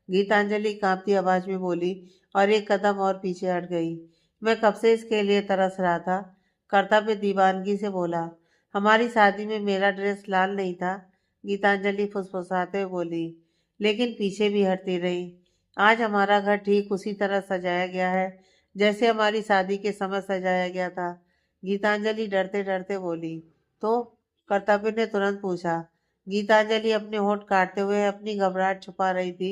गीतांजलि कांपती आवाज में बोली और एक कदम और पीछे हट गई। मैं कब से इसके लिए तरस रहा था, कर्तव्य दीवानगी से बोला। हमारी शादी में मेरा ड्रेस लाल नहीं था, गीतांजलि फुसफुसाते हुए बोली, लेकिन पीछे भी हटती रही। आज हमारा घर ठीक उसी तरह सजाया गया है जैसे हमारी शादी के समय सजाया गया था, गीतांजलि डरते डरते बोली। तो? कर्तव्य ने तुरंत पूछा। गीतांजलि अपने होंठ काटते हुए अपनी घबराहट छुपा रही थी,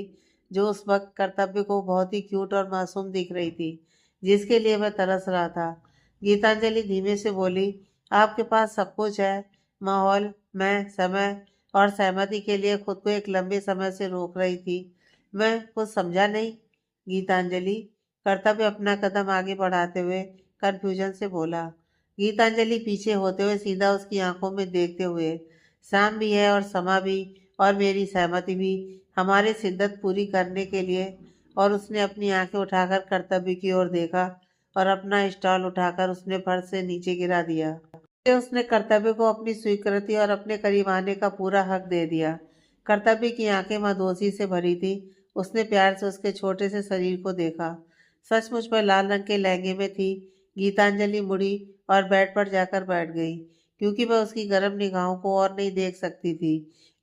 जो उस वक्त कर्तव्य को बहुत ही क्यूट और मासूम दिख रही थी, जिसके लिए वह तरस रहा था। गीतांजलि धीमे से बोली, आपके पास सब कुछ है, माहौल, मैं, समय और सहमति के लिए खुद को एक लंबे समय से रोक रही थी। मैं कुछ समझा नहीं, गीतांजलि, कर्तव्य अपना कदम आगे बढ़ाते हुए कंफ्यूजन से बोला। गीतांजलि पीछे होते हुए सीधा उसकी आंखों में देखते हुए, शाम भी है और समा भी और मेरी सहमति भी हमारे शिद्दत पूरी करने के लिए। और उसने अपनी आंखें उठाकर कर्तव्य की ओर देखा और अपना स्टॉल उठाकर उसने फर्श से नीचे गिरा दिया। फिर उसने कर्तव्य को अपनी स्वीकृति और अपने करीब आने का पूरा हक दे दिया। कर्तव्य की आंखें मदोसी से भरी थी। उसने प्यार से उसके छोटे से शरीर को देखा। सचमुच वह लाल रंग के लहंगे में थी। गीतांजलि मुड़ी और बेड पर जाकर बैठ गई, क्योंकि वह उसकी गर्म निगाहों को और नहीं देख सकती थी।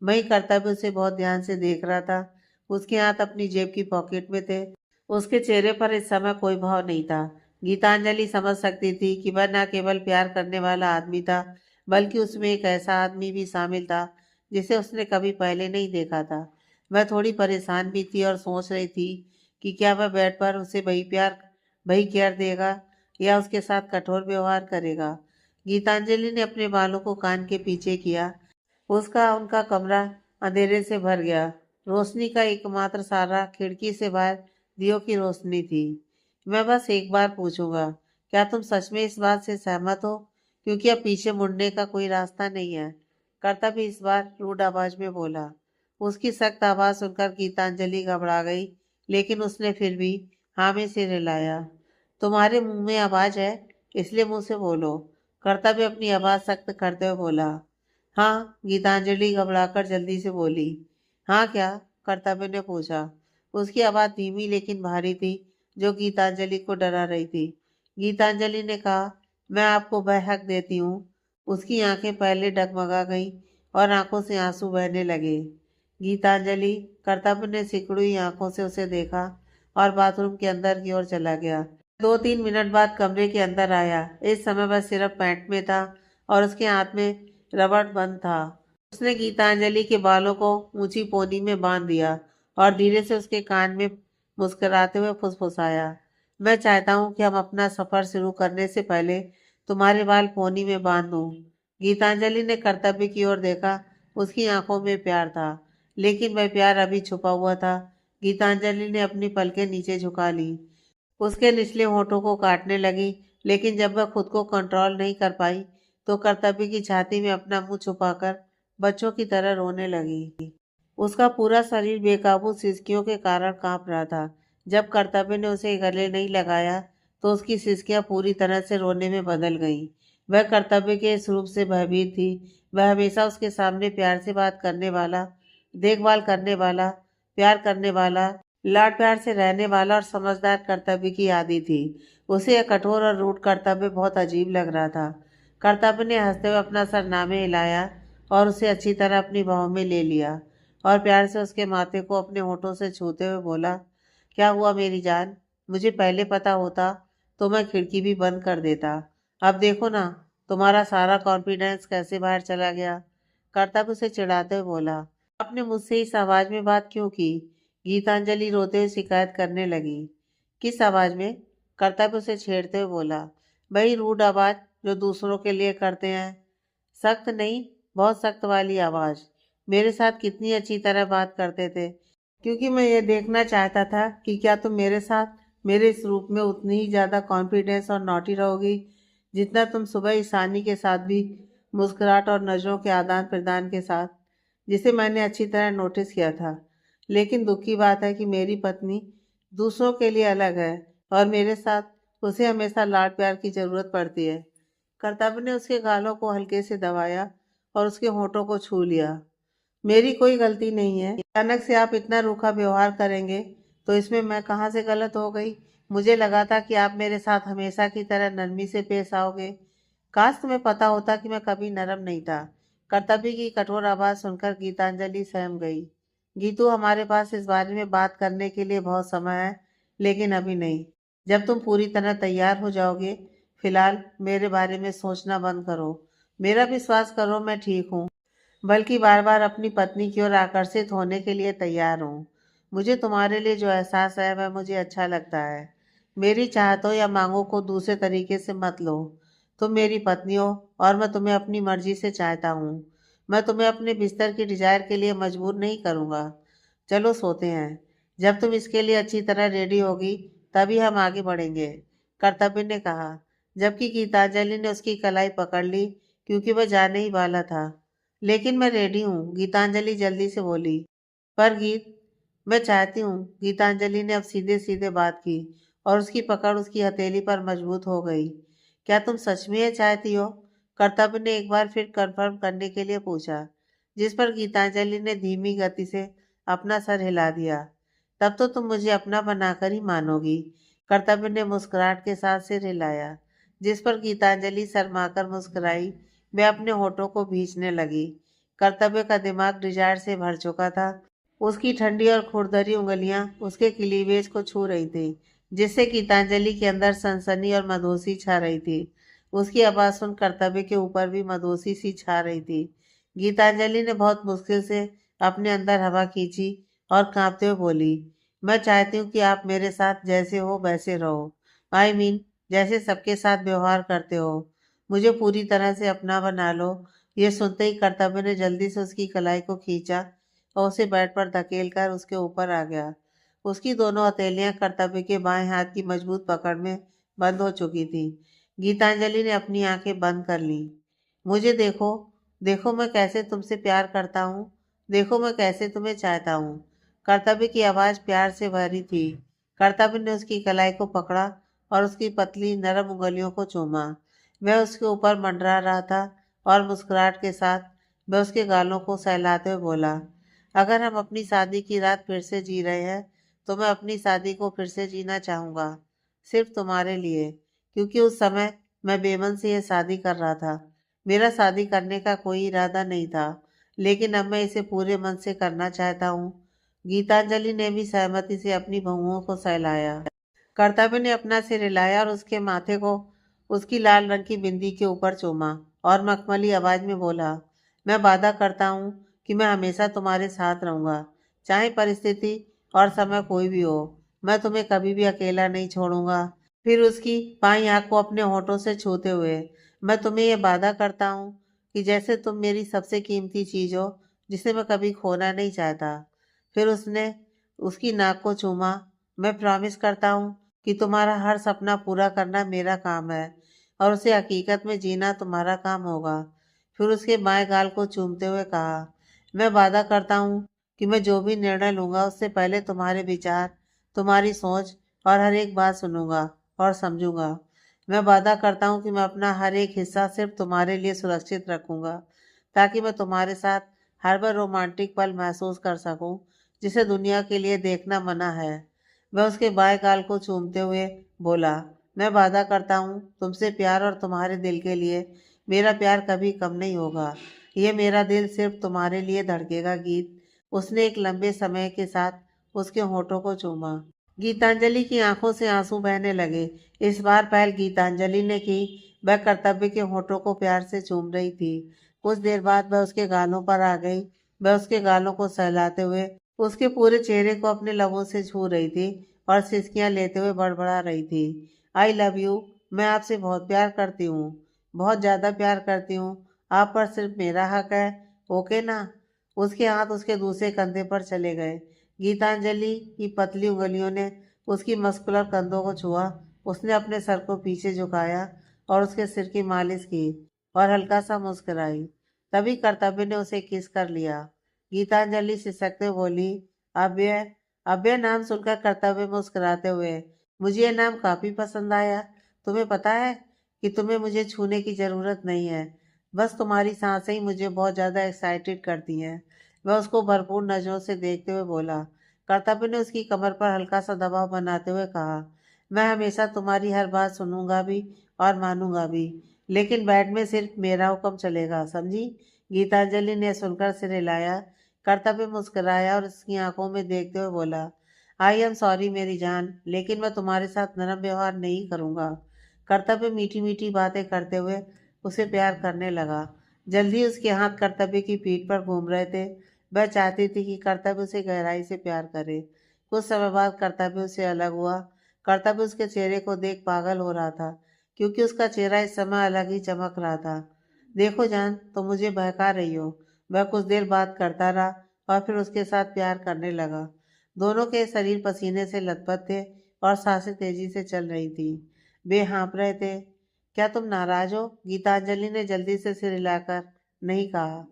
वही कर्तव्य उसे बहुत ध्यान से देख रहा था। उसके हाथ अपनी जेब की पॉकेट में थे। उसके चेहरे पर इस समय कोई भाव नहीं था। गीतांजलि समझ सकती थी कि वह न केवल प्यार करने वाला आदमी था, बल्कि उसमें एक ऐसा आदमी भी शामिल था जिसे उसने कभी पहले नहीं देखा था। वह थोड़ी परेशान भी थी और सोच रही थी कि क्या वह बेड पर उसे वही केयर देगा या उसके साथ कठोर व्यवहार करेगा। गीतांजलि ने अपने बालों को कान के पीछे किया। उसका उनका कमरा अंधेरे से भर गया। रोशनी का एकमात्र सहारा खिड़की से बाहर दियों की रोशनी थी। मैं बस एक बार पूछूंगा, क्या तुम सच में इस बात से सहमत हो? क्योंकि अब पीछे मुड़ने का कोई रास्ता नहीं है। कर्तव्य इस बार रूड आवाज में बोला। उसकी सख्त आवाज सुनकर गीतांजलि घबरा गई, लेकिन उसने फिर भी हाँ में सिर हिलाया। तुम्हारे मुंह में आवाज है, इसलिए मुंह से बोलो। कर्तव्य अपनी आवाज सख्त करते हुए बोला। हाँ, गीतांजलि घबराकर जल्दी से बोली। हाँ क्या? कर्तव्य ने पूछा। उसकी आवाज धीमी लेकिन भारी थी, जो गीतांजलि को डरा रही थी। गीतांजलि ने कहा, मैं आपको बहक देती हूँ। उसकी आंखें पहले डगमगा गईं और आंखों से आंसू बहने लगे। गीतांजलि, कर्तव्य ने सिकुड़ी आंखों से उसे देखा और बाथरूम के अंदर की ओर चला गया। 2-3 मिनट बाद कमरे के अंदर आया। इस समय वह सिर्फ पैंट में था और उसके हाथ में रबड़ बंद था। उसने गीतांजलि के बालों को ऊंची पोनी में बांध दिया और धीरे से उसके कान में मुस्कुराते हुए फुसफुसाया। मैं चाहता हूँ कि हम अपना सफर शुरू करने से पहले तुम्हारे बाल पोनी में बांध दूं। गीतांजलि ने कर्तव्य की ओर देखा। उसकी आंखों में प्यार था, लेकिन वह प्यार अभी छुपा हुआ था। गीतांजलि ने अपनी पलकें नीचे झुका ली। उसके निचले होठों को काटने लगी, लेकिन जब वह खुद को कंट्रोल नहीं कर पाई तो कर्तव्य की छाती में अपना मुंह छुपाकर बच्चों की तरह रोने लगी। उसका पूरा शरीर बेकाबू सिसकियों के कारण कांप रहा था। जब कर्तव्य ने उसे गले नहीं लगाया तो उसकी सिसकियां पूरी तरह से रोने में बदल गईं। वह कर्तव्य के इस रूप से भयभीत थी। वह हमेशा उसके सामने प्यार से बात करने वाला, देखभाल करने वाला, प्यार करने वाला, लाड प्यार से रहने वाला और समझदार कर्तव्य की आदि थी। उसे यह कठोर और रूठ कर्तव्य बहुत अजीब लग रहा था। कर्तव्य ने हंसते हुए अपना सरनामे हिलाया और उसे अच्छी तरह अपनी बाहों में ले लिया और प्यार से उसके माथे को अपने होठों से छूते हुए बोला, क्या हुआ मेरी जान? मुझे पहले पता होता तो मैं खिड़की भी बंद कर देता। अब देखो ना, तुम्हारा सारा कॉन्फिडेंस कैसे बाहर चला गया। कर्तव्य उसे चिढ़ाते हुए बोला। आपने मुझसे इस आवाज में बात क्यों की? गीतांजलि रोते हुए शिकायत करने लगी। किस आवाज में? कर्तव्य उसे छेड़ते हुए बोला। वही रूड आवाज जो दूसरों के लिए करते हैं। सख्त नहीं, बहुत सख्त वाली आवाज। मेरे साथ कितनी अच्छी तरह बात करते थे, क्योंकि मैं ये देखना चाहता था कि क्या तुम मेरे साथ मेरे इस रूप में उतनी ही ज़्यादा कॉन्फिडेंस और नॉटी रहोगी जितना तुम सुबह ईशानी के साथ भी मुस्कुराहट और नजरों के आदान प्रदान के साथ, जिसे मैंने अच्छी तरह नोटिस किया था। लेकिन दुख की बात है कि मेरी पत्नी दूसरों के लिए अलग है और मेरे साथ उसे हमेशा लाड प्यार की ज़रूरत पड़ती है। कर्तव्य ने उसके गालों को हल्के से दबाया और उसके होठों को छू लिया। मेरी कोई गलती नहीं है। अचानक से आप इतना रूखा व्यवहार करेंगे तो इसमें मैं कहाँ से गलत हो गई? मुझे लगा था कि आप मेरे साथ हमेशा की तरह नरमी से पेश आओगे। काश तुम्हें पता होता कि मैं कभी नरम नहीं था। कर्तव्य की कठोर आवाज सुनकर गीतांजलि सहम गई। गीतू, हमारे पास इस बारे में बात करने के लिए बहुत समय है, लेकिन अभी नहीं। जब तुम पूरी तरह तैयार हो जाओगे, फिलहाल मेरे बारे में सोचना बंद करो। मेरा विश्वास करो, मैं ठीक हूँ, बल्कि बार बार अपनी पत्नी की ओर आकर्षित होने के लिए तैयार हूँ। मुझे तुम्हारे लिए जो एहसास है वह मुझे अच्छा लगता है। मेरी चाहतों या मांगों को दूसरे तरीके से मत लो। तुम मेरी पत्नी हो और मैं तुम्हें अपनी मर्जी से चाहता हूँ। मैं तुम्हें अपने बिस्तर की डिजायर के लिए मजबूर नहीं करूँगा। चलो सोते हैं। जब तुम इसके लिए अच्छी तरह रेडी होगी तभी हम आगे बढ़ेंगे, कर्तव्य ने कहा, जबकि गीतांजलि ने उसकी कलाई पकड़ ली, क्योंकि वह जाने ही वाला था। लेकिन मैं रेडी हूँ, गीतांजलि जल्दी से बोली। पर मैं चाहती हूँ। गीतांजलि ने अब सीधे सीधे बात की और उसकी पकड़ उसकी हथेली पर मजबूत हो गई। क्या तुम सच में ये चाहती हो? कर्तव्य ने एक बार फिर कंफर्म करने के लिए पूछा, जिस पर गीतांजलि ने धीमी गति से अपना सर हिला दिया। तब तो तुम मुझे अपना बनाकर ही मानोगी। कर्तव्य ने मुस्कुराहट के साथ सिर हिलाया, जिस पर गीतांजलि शर्माकर मुस्कुराई। वह अपने होठों को भींचने लगी। कर्तव्य का दिमाग डिजायर से भर चुका था। उसकी ठंडी और खुरदरी उंगलियां उसके क्लीवेज को छू रही थी, जिससे गीतांजलि के अंदर सनसनी और मदोसी छा रही थी। उसकी आवाज सुन कर्तव्य के ऊपर भी मदोसी सी छा रही थी। गीतांजलि ने बहुत मुश्किल से अपने अंदर हवा खींची और कांपते हुए बोली, मैं चाहती हूँ कि आप मेरे साथ जैसे हो वैसे रहो। जैसे सबके साथ व्यवहार करते हो। मुझे पूरी तरह से अपना बना लो। ये सुनते ही कर्तव्य ने जल्दी से उसकी कलाई को खींचा और उसे बेड पर धकेल कर उसके ऊपर आ गया। उसकी दोनों हथेलियां कर्तव्य के बाएं हाथ की मजबूत पकड़ में बंद हो चुकी थी। गीतांजलि ने अपनी आंखें बंद कर ली। मुझे देखो, देखो मैं कैसे तुमसे प्यार करता हूँ, देखो मैं कैसे तुम्हें चाहता हूँ। कर्तव्य की आवाज प्यार से भरी थी। कर्तव्य ने उसकी कलाई को पकड़ा और उसकी पतली नरम उंगलियों को चूमा। वह उसके ऊपर मंडरा रहा था और मुस्कुराहट के साथ वह उसके गालों को सहलाते हुए बोला, अगर हम अपनी शादी की रात फिर से जी रहे हैं तो मैं अपनी शादी को फिर से जीना चाहूँगा, सिर्फ तुम्हारे लिए, क्योंकि उस समय मैं बेमन से यह शादी कर रहा था। मेरा शादी करने का कोई इरादा नहीं था, लेकिन अब मैं इसे पूरे मन से करना चाहता हूँ। गीतांजलि ने भी सहमति से अपनी बहुओं को सहलाया। कर्तव्य ने अपना सिर हिलाया और उसके माथे को उसकी लाल रंग की बिंदी के ऊपर चूमा और मखमली आवाज में बोला, मैं वादा करता हूँ कि मैं हमेशा तुम्हारे साथ रहूंगा, चाहे परिस्थिति और समय कोई भी हो। मैं तुम्हें कभी भी अकेला नहीं छोड़ूंगा। फिर उसकी बाईं आंख को अपने होठों से छूते हुए, मैं तुम्हें यह वादा करता हूँ कि जैसे तुम मेरी सबसे कीमती चीज हो, जिसे मैं कभी खोना नहीं चाहता। फिर उसने उसकी नाक को चूमा। मैं प्रॉमिस करता हूँ कि तुम्हारा हर सपना पूरा करना मेरा काम है और उसे हकीकत में जीना तुम्हारा काम होगा। फिर उसके बाएं गाल को चूमते हुए कहा, मैं वादा करता हूँ कि मैं जो भी निर्णय लूंगा उससे पहले तुम्हारे विचार, तुम्हारी सोच और हर एक बात सुनूंगा और समझूंगा। मैं वादा करता हूँ कि मैं अपना हर एक हिस्सा सिर्फ तुम्हारे लिए सुरक्षित रखूंगा, ताकि मैं तुम्हारे साथ हर बार रोमांटिक पल महसूस कर सकूं जिसे दुनिया के लिए देखना मना है। वह उसके बाएं गाल को चूमते हुए बोला, मैं वादा करता हूँ तुमसे प्यार और तुम्हारे दिल के लिए मेरा प्यार कभी कम नहीं होगा। ये मेरा दिल सिर्फ तुम्हारे लिए धड़केगा गीत। उसने एक लंबे समय के साथ उसके होठों को चूमा। गीतांजलि की आंखों से आंसू बहने लगे। इस बार पहल गीतांजलि ने की। वह कर्तव्य के होठों को प्यार से चूम रही थी। कुछ देर बाद वह उसके गालों पर आ गई। वह उसके गालों को सहलाते हुए उसके पूरे चेहरे को अपने लबों से छू रही थी और सिसकियां लेते हुए बड़बड़ा रही थी, आई लव यू। मैं आपसे बहुत प्यार करती हूँ, बहुत ज़्यादा प्यार करती हूँ। आप पर सिर्फ मेरा हक है, ओके ना। उसके हाथ उसके दूसरे कंधे पर चले गए। गीतांजलि की पतली उंगलियों ने उसकी मस्कुलर कंधों को छुआ। उसने अपने सर को पीछे झुकाया और उसके सिर की मालिश की और हल्का सा मुस्कुराई। तभी कर्तव्य ने उसे किस कर लिया। गीतांजलि सिसकते बोली, अभय। अभय नाम सुनकर कर्तव्य मुस्कुराते हुए, मुझे यह नाम काफी पसंद आया। तुम्हें पता है कि तुम्हें मुझे छूने की जरूरत नहीं है, बस तुम्हारी सांसें ही मुझे बहुत ज्यादा एक्साइटेड करती हैं। वह उसको भरपूर नजरों से देखते हुए बोला। कर्तव्य ने उसकी कमर पर हल्का सा दबाव बनाते हुए कहा, मैं हमेशा तुम्हारी हर बात सुनूंगा भी और मानूंगा भी, लेकिन बेड में सिर्फ मेरा हुक्म चलेगा, समझी। गीतांजलि ने सुनकर सिर हिलाया। कर्तव्य मुस्कुराया और उसकी आंखों में देखते हुए बोला, आई एम सॉरी मेरी जान, लेकिन मैं तुम्हारे साथ नरम व्यवहार नहीं करूंगा। कर्तव्य मीठी मीठी बातें करते हुए उसे प्यार करने लगा। जल्दी उसके हाथ कर्तव्य की पीठ पर घूम रहे थे। वह चाहती थी कि कर्तव्य उसे गहराई से प्यार करे। कुछ समय बाद कर्तव्य उससे अलग हुआ। कर्तव्य उसके चेहरे को देख पागल हो रहा था, क्योंकि उसका चेहरा इस समय अलग ही चमक रहा था। देखो जान, तुम मुझे बहका रही हो। वह कुछ देर बात करता रहा और फिर उसके साथ प्यार करने लगा। दोनों के शरीर पसीने से लथपथ थे और सांसें तेजी से चल रही थी। वे हाँफ रहे थे। क्या तुम नाराज हो? गीतांजलि ने जल्दी से सिर हिलाकर नहीं कहा।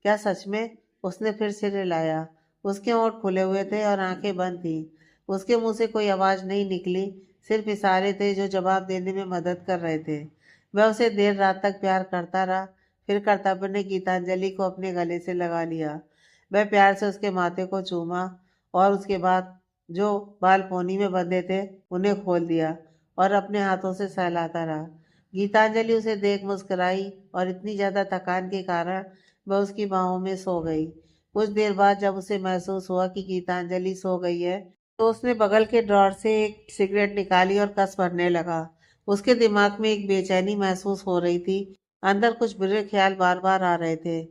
क्या सच में? उसने फिर सिर हिलाया। उसके होंठ खुले हुए थे और आंखें बंद थीं। उसके मुंह से कोई आवाज नहीं निकली, सिर्फ इशारे थे जो जवाब देने में मदद कर रहे थे। वह उसे देर रात तक प्यार करता रहा। फिर कर्तव्य ने गीतांजलि को अपने गले से लगा लिया। वह प्यार से उसके माथे को चूमा और उसके बाद जो बाल पोनी में बंधे थे उन्हें खोल दिया और अपने हाथों से सहलाता रहा। गीतांजलि उसे देख मुस्कुराई और इतनी ज्यादा थकान के कारण वह उसकी बाहों में सो गई। कुछ देर बाद जब उसे महसूस हुआ कि गीतांजलि सो गई है, तो उसने बगल के ड्रॉर से एक सिगरेट निकाली और कस भरने लगा। उसके दिमाग में एक बेचैनी महसूस हो रही थी। अंदर कुछ बुरे ख्याल बार बार आ रहे थे।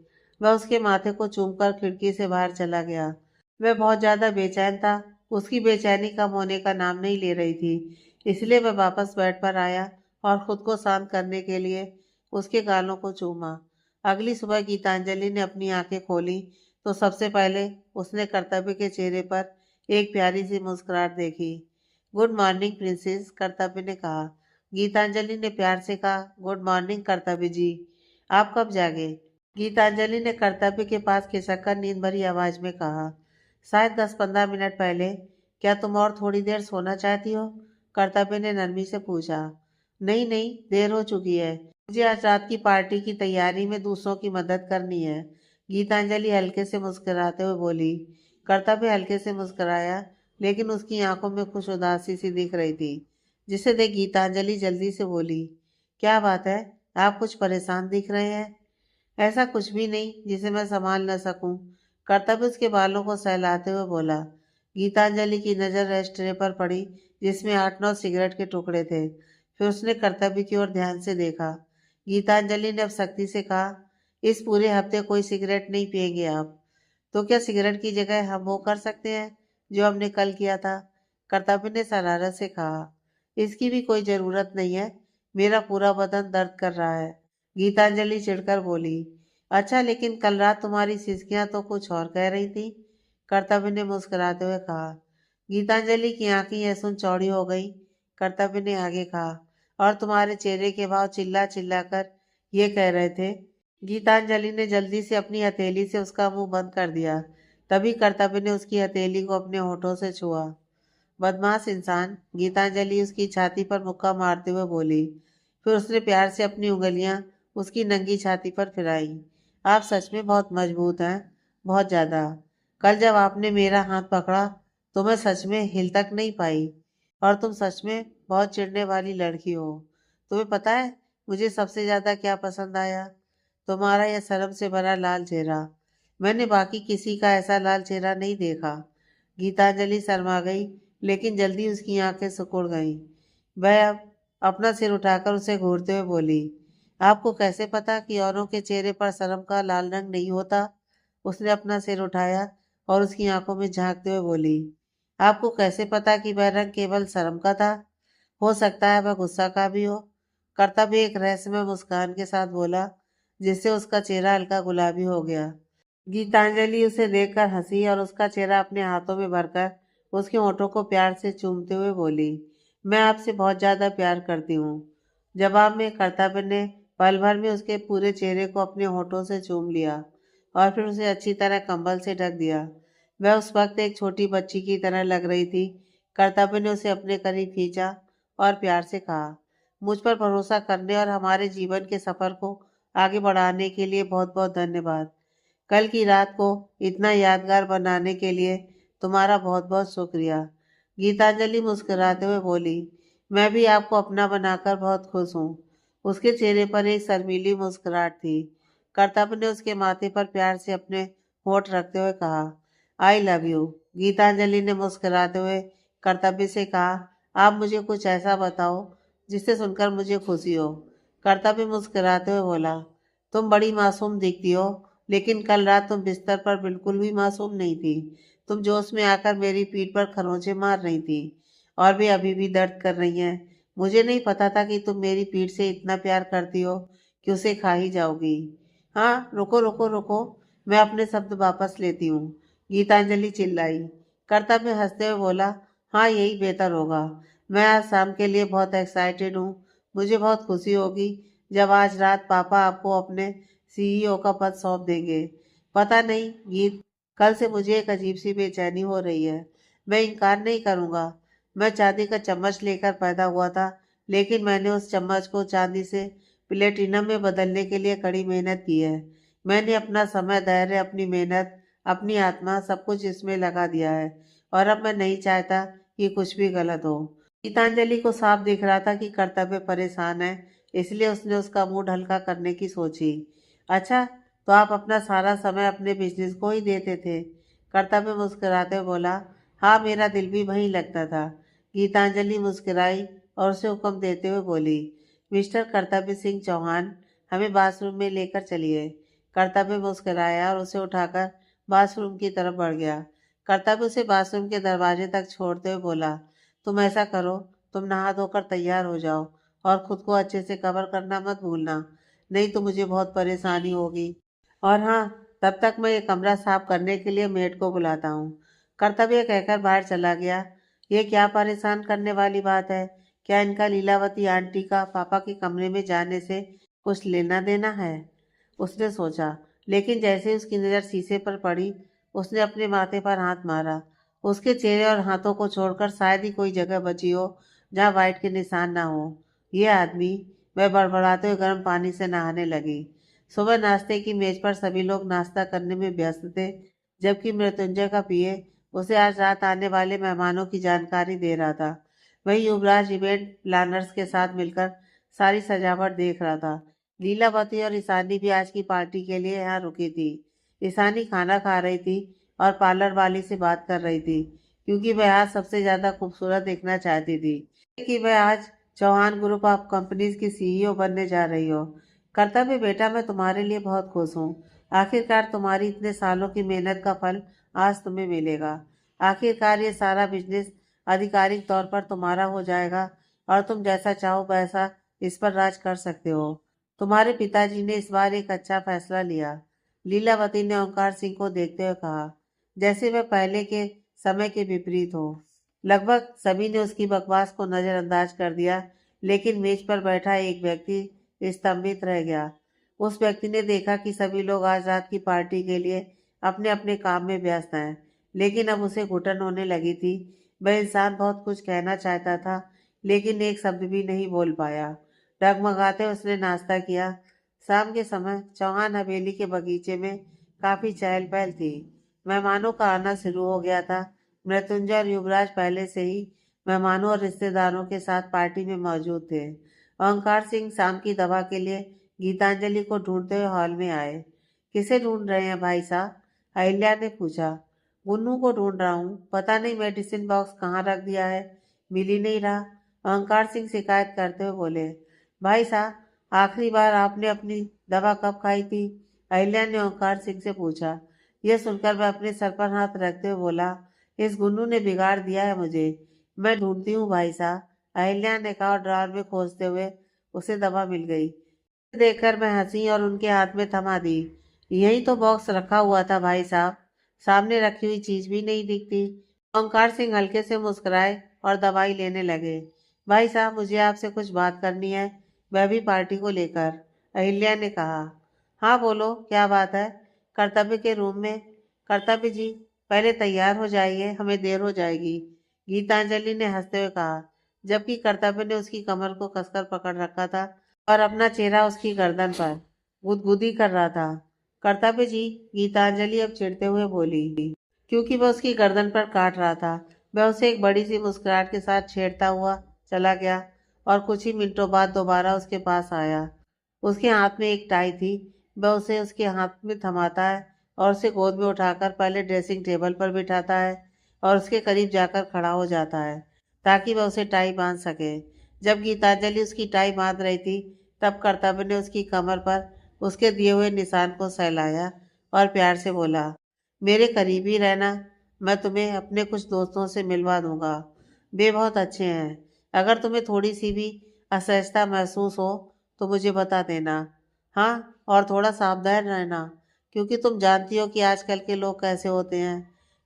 वह उसके माथे को चूमकर खिड़की से बाहर चला गया। वह बहुत ज़्यादा बेचैन था। उसकी बेचैनी कम होने का नाम नहीं ले रही थी। इसलिए वह वापस बेड पर आया और खुद को शांत करने के लिए उसके गालों को चूमा। अगली सुबह गीतांजलि ने अपनी आंखें खोली तो सबसे पहले उसने कर्तव्य के चेहरे पर एक प्यारी सी मुस्कुराहट देखी। गुड मॉर्निंग प्रिंसेस, कर्तव्य ने कहा। गीतांजलि ने प्यार से कहा, गुड मॉर्निंग कर्तव्य जी, आप कब जागे? गीतांजलि ने कर्तव्य के पास खिसक कर नींद भरी आवाज में कहा, शायद 10-15 मिनट पहले। क्या तुम और थोड़ी देर सोना चाहती हो? कर्तव्य ने नरमी से पूछा। नहीं नहीं, देर हो चुकी है। मुझे आज रात की पार्टी की तैयारी में दूसरों की मदद करनी है। गीतांजलि हल्के से मुस्कुराते हुए बोली। कर्तव्य हल्के से मुस्कुराया, लेकिन उसकी आंखों में कुछ उदासी सी दिख रही थी, जिसे देख गीतांजलि जल्दी से बोली, क्या बात है, आप कुछ परेशान दिख रहे हैं? ऐसा कुछ भी नहीं जिसे मैं संभाल न सकूं। कर्तव्य उसके बालों को सहलाते हुए बोला। गीतांजलि की नज़र रेस्ट्रे पर पड़ी, जिसमें 8-9 सिगरेट के टुकड़े थे। फिर उसने कर्तव्य की ओर ध्यान से देखा। गीतांजलि ने अब सख्ती से कहा, इस पूरे हफ्ते कोई सिगरेट नहीं पिएंगे आप। तो क्या सिगरेट की जगह हम वो कर सकते हैं जो हमने कल किया था? कर्तव्य ने शरारत से कहा। इसकी भी कोई ज़रूरत नहीं है, मेरा पूरा बदन दर्द कर रहा है। गीतांजलि चिढ़कर बोली। अच्छा, लेकिन कल रात तुम्हारी सिसकियां तो कुछ और कह रही थी, कर्तव्य ने मुस्कुराते हुए कहा। गीतांजलि की आंखें यह सुन चौड़ी हो गई। कर्तव्य ने आगे कहा, और तुम्हारे चेहरे के भाव चिल्ला चिल्ला कर ये कह रहे थे। गीतांजलि ने जल्दी से अपनी हथेली से उसका मुंह बंद कर दिया। तभी कर्तव्य ने उसकी हथेली को अपने होठों से छुआ। बदमाश इंसान, गीतांजलि उसकी छाती पर मुक्का मारते हुए बोली। फिर उसने प्यार से अपनी उंगलियां उसकी नंगी छाती पर फिराई। आप सच में बहुत मजबूत हैं, बहुत ज़्यादा। कल जब आपने मेरा हाथ पकड़ा तो मैं सच में हिल तक नहीं पाई। और तुम सच में बहुत चिढ़ने वाली लड़की हो। तुम्हें पता है मुझे सबसे ज़्यादा क्या पसंद आया? तुम्हारा यह शर्म से भरा लाल चेहरा। मैंने बाकी किसी का ऐसा लाल चेहरा नहीं देखा। गीतांजलि शर्मा गई, लेकिन जल्दी उसकी आंखें सिकुड़ गईं। वह अब अपना सिर उठाकर उसे घूरते हुए बोली, आपको कैसे पता कि औरों के चेहरे पर शर्म का लाल रंग नहीं होता? उसने अपना सिर उठाया और उसकी आंखों में झांकते हुए बोली, आपको कैसे पता कि वह रंग केवल शर्म का था? हो सकता है वह गुस्सा का भी हो। कर्तव्य एक रहस्यमय मुस्कान के साथ बोला, जिससे उसका चेहरा हल्का गुलाबी हो गया। गीतांजलि उसे देखकर हंसी और उसका चेहरा अपने हाथों में भरकर उसके होठों को प्यार से चूमते हुए बोली, मैं आपसे बहुत ज़्यादा प्यार करती हूँ। जवाब में कर्तव्य ने पल भर में उसके पूरे चेहरे को अपने होठों से चूम लिया और फिर उसे अच्छी तरह कंबल से ढक दिया। वह उस वक्त एक छोटी बच्ची की तरह लग रही थी। कर्तव्य ने उसे अपने करीब खींचा और प्यार से कहा, मुझ पर भरोसा करने और हमारे जीवन के सफ़र को आगे बढ़ाने के लिए बहुत बहुत धन्यवाद। कल की रात को इतना यादगार बनाने के लिए तुम्हारा बहुत बहुत शुक्रिया। गीतांजलि मुस्कुराते हुए बोली, मैं भी आपको अपना बनाकर बहुत खुश हूँ। उसके चेहरे पर एक शर्मीली मुस्कुराहट थी। कर्तव्य ने उसके माथे पर प्यार से अपने होठ रखते हुए कहा, आई लव यू। गीतांजलि ने मुस्कुराते हुए कर्तव्य से कहा, आप मुझे कुछ ऐसा बताओ जिससे सुनकर मुझे खुशी हो। कर्तव्य मुस्कुराते हुए बोला, तुम बड़ी मासूम दिखती हो, लेकिन कल रात तुम बिस्तर पर बिल्कुल भी मासूम नहीं थी। तुम जोश में आकर मेरी पीठ पर खरोंचे मार रही थी और वे अभी भी दर्द कर रही हैं। मुझे नहीं पता था कि तुम मेरी पीठ से इतना प्यार करती हो कि उसे खा ही जाओगी। हाँ, रुको रुको रुको, मैं अपने शब्द वापस लेती हूँ, गीतांजलि चिल्लाई। कर्तव्य हंसते हुए बोला, हाँ यही बेहतर होगा। मैं आज शाम के लिए बहुत एक्साइटेड हूँ। मुझे बहुत खुशी होगी जब आज रात पापा आपको अपने सीईओ का पद सौंप देंगे। पता नहीं गीत, कल से मुझे एक अजीब सी बेचैनी हो रही है। मैं इनकार नहीं करूँगा, मैं चांदी का चम्मच लेकर पैदा हुआ था, लेकिन मैंने उस चम्मच को चांदी से प्लेटिनम में बदलने के लिए कड़ी मेहनत की है। मैंने अपना समय, धैर्य, अपनी मेहनत, अपनी आत्मा, सब कुछ इसमें लगा दिया है और अब मैं नहीं चाहता कि कुछ भी गलत हो। गीतांजलि को साफ दिख रहा था कि कर्तव्य परेशान है, इसलिए उसने उसका मूड हल्का करने की सोची। अच्छा, तो आप अपना सारा समय अपने बिजनेस को ही देते थे? कर्तव्य मुस्कुराते हुए बोला, हाँ मेरा दिल भी वहीं लगता था। गीतांजलि मुस्कुराई और उसे हुक्म देते हुए बोली, मिस्टर कर्तव्य सिंह चौहान, हमें बाथरूम में लेकर चलिए। कर्तव्य मुस्कुराया और उसे उठाकर बाथरूम की तरफ बढ़ गया। कर्तव्य उसे बाथरूम के दरवाजे तक छोड़ते हुए बोला, तुम ऐसा करो, तुम नहा धोकर तैयार हो जाओ और खुद को अच्छे से कवर करना मत भूलना, नहीं तो मुझे बहुत परेशानी होगी। और हाँ, तब तक मैं ये कमरा साफ करने के लिए मेड को बुलाता हूँ। कर्तव्य कहकर बाहर चला गया। ये क्या परेशान करने वाली बात है? क्या इनका लीलावती आंटी का पापा के कमरे में जाने से कुछ लेना देना है? उसने सोचा। लेकिन जैसे ही उसकी नज़र शीशे पर पड़ी, उसने अपने माथे पर हाथ मारा। उसके चेहरे और हाथों को छोड़कर शायद ही कोई जगह बची हो जहाँ वाइट के निशान ना हो। ये आदमी, वह बड़बड़ाते हुए गर्म पानी से नहाने लगी। सुबह नाश्ते की मेज पर सभी लोग नाश्ता करने में व्यस्त थे, जबकि मृत्युंजय का पीए उसे आज रात आने वाले मेहमानों की जानकारी दे रहा था। वहीं युवराज इवेंट प्लानर्स के साथ मिलकर सारी सजावट देख रहा था। लीलावती और ईशानी भी आज की पार्टी के लिए यहाँ रुकी थी। ईशानी खाना खा रही थी और पार्लर वाली से बात कर रही थी, क्योंकि वह आज सबसे ज्यादा खूबसूरत दिखना चाहती थी। कि वह आज चौहान ग्रुप ऑफ कंपनीज की सीईओ बनने जा रही हो। कर्तव्य बेटा, मैं तुम्हारे लिए बहुत खुश हूँ। आखिरकार तुम्हारी इतने सालों की मेहनत का फल आज तुम्हें मिलेगा। आखिरकार ये सारा बिजनेस आधिकारिक तौर पर तुम्हारा हो जाएगा और तुम जैसा चाहो वैसा इस पर राज कर सकते हो। तुम्हारे पिताजी ने इस बार एक अच्छा फैसला लिया। लीलावती ने ओंकार सिंह को देखते हुए कहा, जैसे वह पहले के समय के विपरीत हो। लगभग सभी ने उसकी बकवास को नजरअंदाज कर दिया, लेकिन मेज पर बैठा एक व्यक्ति स्तंभित रह गया। उस व्यक्ति ने देखा कि सभी लोग आज रात की पार्टी के लिए अपने अपने काम में व्यस्त हैं, लेकिन अब उसे घुटन होने लगी थी। वह इंसान बहुत कुछ कहना चाहता था, लेकिन एक शब्द भी नहीं बोल पाया। डगमगाते उसने नाश्ता किया। शाम के समय चौहान हवेली के बगीचे में काफी चहल पहल थी। मेहमानों का आना शुरू हो गया था। मृत्युंजय और युवराज पहले से ही मेहमानों और रिश्तेदारों के साथ पार्टी में मौजूद थे। ओंकार सिंह शाम की दवा के लिए गीतांजलि को ढूंढते हुए हॉल में आए। किसे ढूंढ रहे हैं भाई साहब? अहिल्या ने पूछा। गुन्नू को ढूंढ रहा हूँ, पता नहीं मेडिसिन बॉक्स कहाँ रख दिया है, मिल ही नहीं रहा। ओंकार सिंह शिकायत करते हुए बोले। भाई साहब, आखिरी बार आपने अपनी दवा कब खाई थी? अहिल्या ने ओंकार सिंह से पूछा। यह सुनकर वह अपने सर पर हाथ रखते हुए बोला, इस गुन्नू ने बिगाड़ दिया है मुझे। मैं ढूंढती हूँ भाई साहब, अहिल्या ने कहा और ड्रॉर में खोजते हुए उसे दवा मिल गई। देखकर मैं हंसी और उनके हाथ में थमा दी। यही तो बॉक्स रखा हुआ था भाई साहब, सामने रखी हुई चीज भी नहीं दिखती। ओंकार सिंह हल्के से मुस्कुराए और दवाई लेने लगे। भाई साहब, मुझे आपसे कुछ बात करनी है, वह भी पार्टी को लेकर, अहिल्या ने कहा। हाँ बोलो, क्या बात है? कर्तव्य के रूम में। कर्तव्य जी, पहले तैयार हो जाइए, हमें देर हो जाएगी, गीतांजलि ने हंसते हुए कहा, जबकि कर्तव्य ने उसकी कमर को कसकर पकड़ रखा था और अपना चेहरा उसकी गर्दन पर गुदगुदी कर रहा था। कर्तव्य जी, गीतांजलि अब चिढ़ते हुए बोली, क्योंकि वह उसकी गर्दन पर काट रहा था। वह उसे एक बड़ी सी मुस्कुराहट के साथ छेड़ता हुआ चला गया और कुछ ही मिनटों बाद दोबारा उसके पास आया। उसके हाथ में एक टाई थी। वह उसे उसके हाथ में थमाता है और उसे गोद में उठाकर पहले ड्रेसिंग टेबल पर बिठाता है और उसके करीब जाकर खड़ा हो जाता है ताकि वह उसे टाई बांध सके। जब गीतांजलि उसकी टाई बांध रही थी, तब कर्तव्य ने उसकी कमर पर उसके दिए हुए निशान को सहलाया और प्यार से बोला, मेरे करीब ही रहना, मैं तुम्हें अपने कुछ दोस्तों से मिलवा दूंगा, वे बहुत अच्छे हैं। अगर तुम्हें थोड़ी सी भी असहजता महसूस हो तो मुझे बता देना। हाँ, और थोड़ा सावधान रहना, क्योंकि तुम जानती हो कि आजकल के लोग कैसे होते हैं।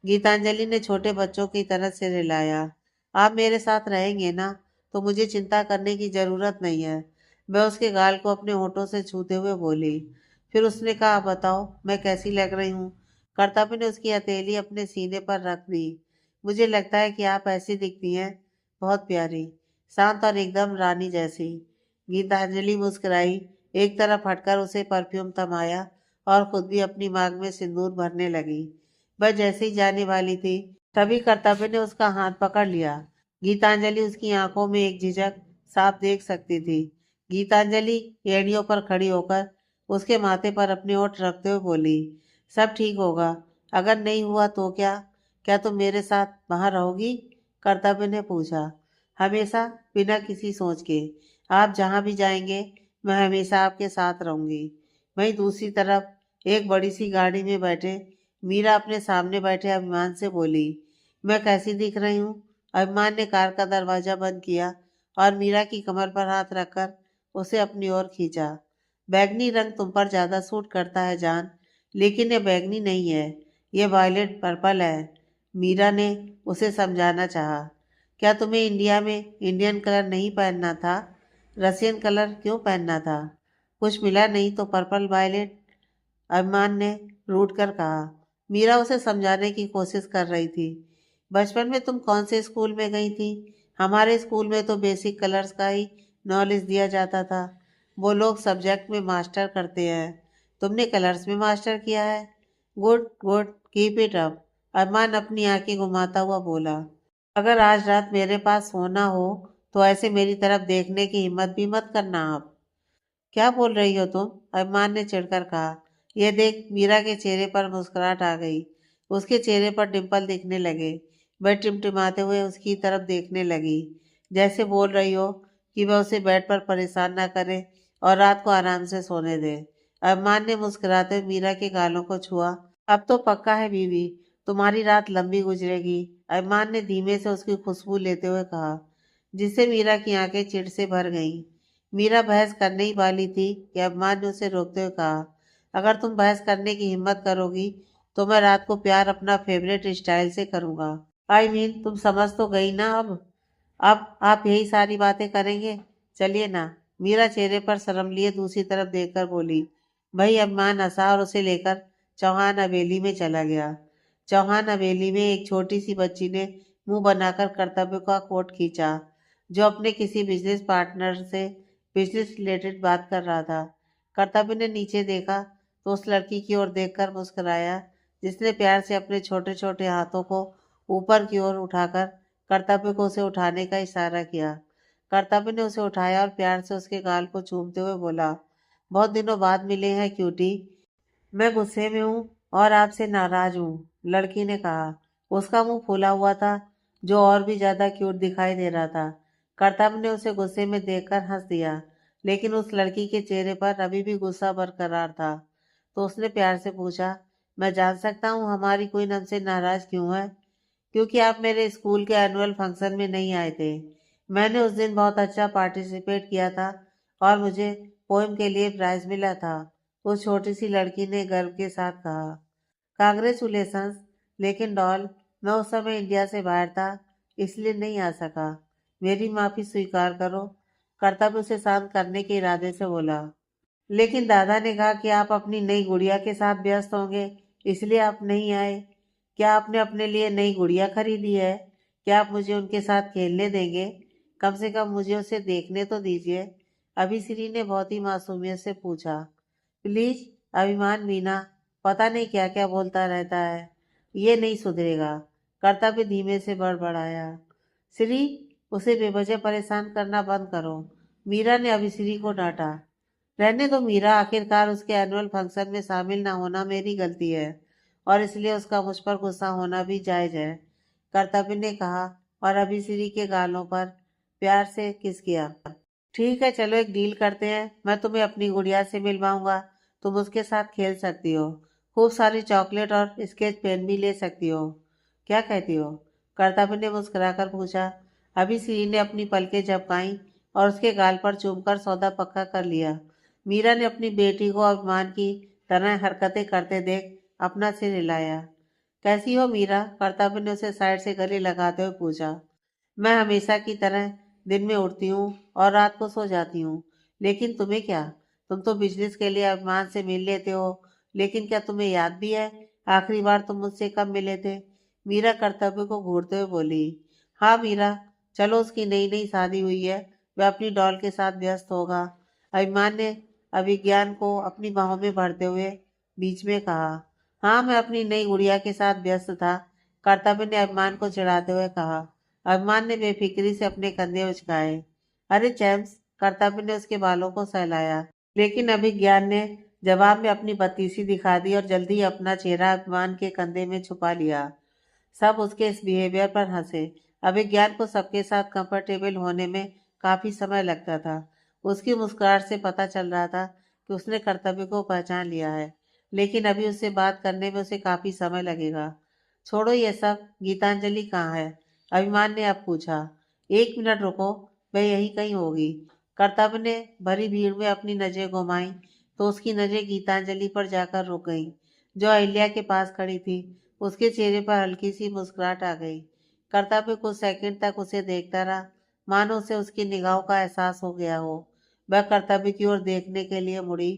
गीतांजलि ने छोटे बच्चों की तरह सिर हिलाया। आप मेरे साथ रहेंगे ना, तो मुझे चिंता करने की जरूरत नहीं है। वह उसके गाल को अपने होठों से छूते हुए बोली। फिर उसने कहा, बताओ मैं कैसी लग रही हूँ? कर्तव्य ने उसकी हथेली अपने सीने पर रख दी। मुझे लगता है कि आप ऐसी दिखती हैं, बहुत प्यारी, शांत और एकदम रानी जैसी। गीतांजलि मुस्कुराई, एक तरफ हटकर उसे परफ्यूम थमाया और खुद भी अपनी मांग में सिंदूर भरने लगी। वह जैसे ही जाने वाली थी, तभी कर्तव्य ने उसका हाथ पकड़ लिया। गीतांजलि उसकी आंखों में एक झिझक साफ देख सकती थी। गीतांजलि एड़ियों पर खड़ी होकर उसके माथे पर अपने होठ रखते हुए बोली, सब ठीक होगा। अगर नहीं हुआ तो क्या? क्या तुम मेरे साथ वहां रहोगी? कर्तव्य ने पूछा। हमेशा, बिना किसी सोच के। आप जहां भी जाएंगे, मैं हमेशा आपके साथ रहूंगी। वहीं दूसरी तरफ एक बड़ी सी गाड़ी में बैठे मीरा अपने सामने बैठे अभिमान से बोली। मैं कैसी दिख रही हूँ? अभिमान ने कार का दरवाजा बंद किया और मीरा की कमर पर हाथ रखकर उसे अपनी ओर खींचा। बैगनी रंग तुम पर ज्यादा सूट करता है जान, लेकिन ये बैगनी नहीं है, ये वायलेट पर्पल है। मीरा ने उसे समझाना चाहा। क्या तुम्हें इंडिया में इंडियन कलर नहीं पहनना था? रसियन कलर क्यों पहनना था? कुछ मिला नहीं तो पर्पल वायलेट, अभिमान ने रूठ कर कहा। मीरा उसे समझाने की कोशिश कर रही थी। बचपन में तुम कौन से स्कूल में गई थी? हमारे स्कूल में तो बेसिक कलर्स का ही नॉलेज दिया जाता था। वो लोग सब्जेक्ट में मास्टर करते हैं, तुमने कलर्स में मास्टर किया है। Good good, keep it up, Armaan अपनी आंखें घुमाता हुआ बोला। अगर आज रात मेरे पास सोना हो तो ऐसे मेरी तरफ देखने की हिम्मत भी मत करना आप। क्या बोल रही हो तुम? अभिमान ने चिढ़कर कहा। यह देख, मीरा के चेहरे पर मुस्कुराहट आ गई। उसके चेहरे पर डिंपल दिखने लगे। वह टिमटिमाते हुए उसकी तरफ देखने लगी, जैसे बोल रही हो कि वह उसे बेड पर परेशान न करे और रात को आराम से सोने दे। अभिमान ने मुस्कुराते हुए मीरा के गालों को छुआ। अब तो पक्का है बीवी, तुम्हारी रात लंबी गुजरेगी, अभिमान ने धीमे से उसकी खुशबू लेते हुए कहा, जिससे मीरा की आंखें चिढ़ से भर गईं। मीरा बहस करने ही वाली थी कि अभिमान ने उसे रोकते हुए कहा, अगर तुम बहस करने की हिम्मत करोगी तो मैं रात को प्यार अपना फेवरेट स्टाइल से करूंगा। तुम समझ तो गई ना अब आप यही सारी बातें करेंगे? चलिए ना। मीरा चेहरे पर शर्म लिए दूसरी तरफ देखकर बोली। भाई अभिमान हंसा और उसे लेकर चौहान हवेली में चला गया। चौहान हवेली में एक छोटी सी बच्ची ने मुंह बनाकर कर्तव्य का कोट खींचा, जो अपने किसी बिजनेस पार्टनर से बिजनेस रिलेटेड बात कर रहा था। कर्तव्य ने नीचे देखा तो उस लड़की की ओर देखकर मुस्कुराया, जिसने प्यार से अपने छोटे छोटे हाथों को ऊपर की ओर उठाकर कर्तव्य को उसे उठाने का इशारा किया। कर्तव्य ने उसे उठाया और प्यार से उसके गाल को चूमते हुए बोला, बहुत दिनों बाद मिले हैं क्यूटी। मैं गुस्से में हूँ और आपसे नाराज हूँ, लड़की ने कहा। उसका मुंह फूला हुआ था, जो और भी ज्यादा क्यूट दिखाई दे रहा था। कर्तव्य ने उसे गुस्से में देखकर हंस दिया, लेकिन उस लड़की के चेहरे पर अभी भी गुस्सा बरकरार था। तो उसने प्यार से पूछा, मैं जान सकता हूँ हमारी क्वीन हमसे नाराज क्यों है? क्योंकि आप मेरे स्कूल के एनुअल फंक्शन में नहीं आए थे। मैंने उस दिन बहुत अच्छा पार्टिसिपेट किया था और मुझे पोएम के लिए प्राइज मिला था, उस छोटी सी लड़की ने गर्व के साथ कहा। कांग्रेचुलेशंस, लेकिन डॉल, मैं उस समय इंडिया से बाहर था, इसलिए नहीं आ सका। मेरी माफी स्वीकार करो, कर्तव्य उसे शांत करने के इरादे से बोला। लेकिन दादा ने कहा कि आप अपनी नई गुड़िया के साथ व्यस्त होंगे, इसलिए आप नहीं आए। क्या आपने अपने लिए नई गुड़िया खरीदी है? क्या आप मुझे उनके साथ खेलने देंगे? कम से कम मुझे उसे देखने तो दीजिए, अभिश्री ने बहुत ही मासूमियत से पूछा। प्लीज अभिमान मीना, पता नहीं क्या क्या बोलता रहता है, ये नहीं सुधरेगा, कर्तव्य धीमे से बड़बड़ाया। श्री, उसे बेवजह परेशान करना बंद करो, मीरा ने अभिश्री को डांटा। रहने दो मीरा, आखिरकार उसके एनुअल फंक्शन में शामिल ना होना मेरी गलती है और इसलिए उसका मुझ पर गुस्सा होना भी जायज है, कर्तव्य ने कहा और अभिश्री के गालों पर प्यार से किस किया। ठीक है, चलो एक डील करते हैं, मैं तुम्हें अपनी गुड़िया से मिलवाऊंगा, तुम उसके साथ खेल सकती हो, खूब सारी चॉकलेट और स्केच पेन भी ले सकती हो। क्या कहती हो? कर्तव्य ने मुस्कुराकर पूछा। अभिश्री ने अपनी पलकें झपकाई और उसके गाल पर चूमकर सौदा पक्का कर लिया। मीरा ने अपनी बेटी को अभिमान की तरह हरकतें करते देख अपना सिर हिलाया। कैसी हो मीरा? कर्तव्य ने उसे साइड से गले लगाते हुए पूछा। मैं हमेशा की तरह दिन में उठती हूँ और रात को सो जाती हूँ, लेकिन तुम्हें क्या? तुम तो बिजनेस के लिए अभिमान से मिल लेते हो, लेकिन क्या तुम्हें याद भी है आखिरी बार तुम मुझसे कब मिले थे? मीरा कर्तव्य को घूरते हुए बोली। हाँ मीरा, चलो, उसकी नई नई शादी हुई है, वह अपनी डॉल के साथ व्यस्त होगा, अभिमान ने अभिज्ञान को अपनी बाहों में भरते हुए बीच में कहा। हाँ, मैं अपनी नई गुड़िया के साथ व्यस्त था, कर्तव्य ने अभिमान को चिढ़ाते हुए कहा। अभिमान ने बेफिक्री से अपने कंधे उचकाए। अरे चैम्स, कर्तव्य ने उसके बालों को सहलाया, लेकिन अभिज्ञान ने जवाब में अपनी बत्तीसी दिखा दी और जल्दी ही अपना चेहरा अभिमान के कंधे में छुपा लिया। सब उसके इस बिहेवियर पर हंसे। अभिज्ञान को सबके साथ कंफर्टेबल होने में काफी समय लगता था। उसकी मुस्कुराहट से पता चल रहा था कि उसने कर्तव्य को पहचान लिया है। लेकिन अभी उससे बात करने में उसे काफी समय लगेगा। छोड़ो ये सब, गीतांजलि कहाँ है? अभिमान ने अब पूछा। 1 मिनट रुको, वह यही कहीं होगी। कर्तव्य ने भरी भीड़ में अपनी नजरें घुमाई तो उसकी नजरें गीतांजलि पर जाकर रुक गईं, जो अहिल्या के पास खड़ी थी। उसके चेहरे पर हल्की सी मुस्कुराहट आ गई। कर्तव्य कुछ सेकंड तक उसे देखता रहा, मानो उसे उसकी निगाहों का एहसास हो गया हो। वह कर्तव्य की ओर देखने के लिए मुड़ी।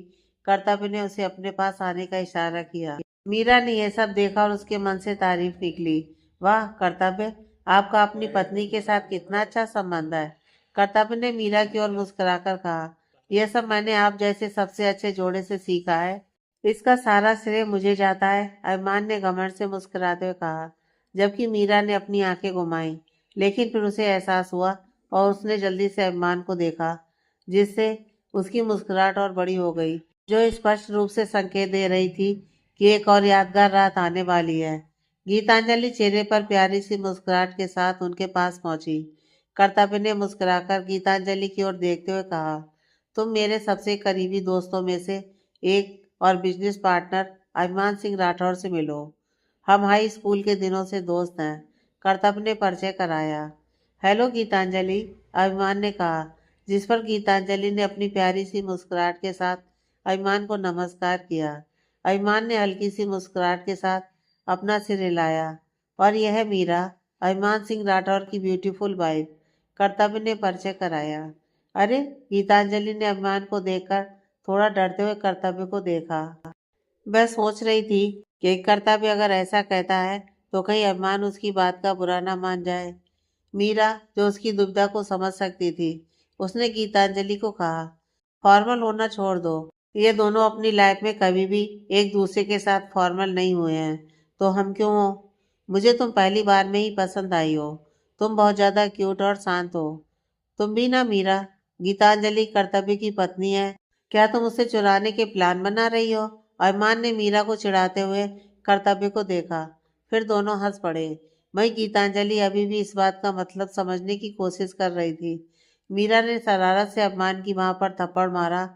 कर्तव्य ने उसे अपने पास आने का इशारा किया। मीरा ने यह सब देखा और उसके मन से तारीफ निकली। वाह कर्तव्य, आपका अपनी पत्नी के साथ कितना अच्छा संबंध है। कर्तव्य ने मीरा की ओर मुस्कुराकर कहा, यह सब मैंने आप जैसे सबसे अच्छे जोड़े से सीखा है। इसका सारा श्रेय मुझे जाता है, अभिमान ने घमंड से मुस्कुराते हुए कहा, जबकि मीरा ने अपनी आंखें घुमाई। लेकिन फिर उसे एहसास हुआ और उसने जल्दी से अभिमान को देखा, जिससे उसकी मुस्कुराहट और बड़ी हो गई, जो स्पष्ट रूप से संकेत दे रही थी कि एक और यादगार रात आने वाली है। गीतांजलि चेहरे पर प्यारी सी मुस्कुराहट के साथ उनके पास पहुंची। कर्तव्य ने मुस्कुराकर गीतांजलि की ओर देखते हुए कहा, तुम मेरे सबसे करीबी दोस्तों में से एक और बिजनेस पार्टनर अभिमान सिंह राठौर से मिलो। हम हाई स्कूल के दिनों से दोस्त हैं। कर्तव्य ने परिचय कराया। हेलो गीतांजलि, अभिमान ने कहा, जिस पर गीतांजलि ने अपनी प्यारी सी मुस्कुराहट के साथ अभिमान को नमस्कार किया। अभिमान ने हल्की सी मुस्कुराहट के साथ अपना सिर हिलाया। और यह है मीरा, अभिमान सिंह राठौर की ब्यूटीफुल वाइफ। कर्तव्य ने परिचय कराया। अरे, गीतांजलि ने अभिमान को देखकर थोड़ा डरते हुए कर्तव्य को देखा। वह सोच रही थी कि कर्तव्य अगर ऐसा कहता है तो कहीं अभिमान उसकी बात का बुरा ना मान जाए। मीरा, जो उसकी दुविधा को समझ सकती थी, उसने गीतांजलि को कहा, फॉर्मल होना छोड़ दो। ये दोनों अपनी लाइफ में कभी भी एक दूसरे के साथ फॉर्मल नहीं हुए हैं, तो हम क्यों हो? मुझे तुम पहली बार में ही पसंद आई हो। तुम बहुत ज़्यादा क्यूट और शांत हो। तुम भी ना मीरा, गीतांजलि कर्तव्य की पत्नी है। क्या तुम उसे चुराने के प्लान बना रही हो? अरमान ने मीरा को चिढ़ाते हुए कर्तव्य को देखा। फिर दोनों हंस पड़े। वहीं गीतांजलि अभी भी इस बात का मतलब समझने की कोशिश कर रही थी। मीरा ने शरारत से अरमान की बांह पर थप्पड़ मारा,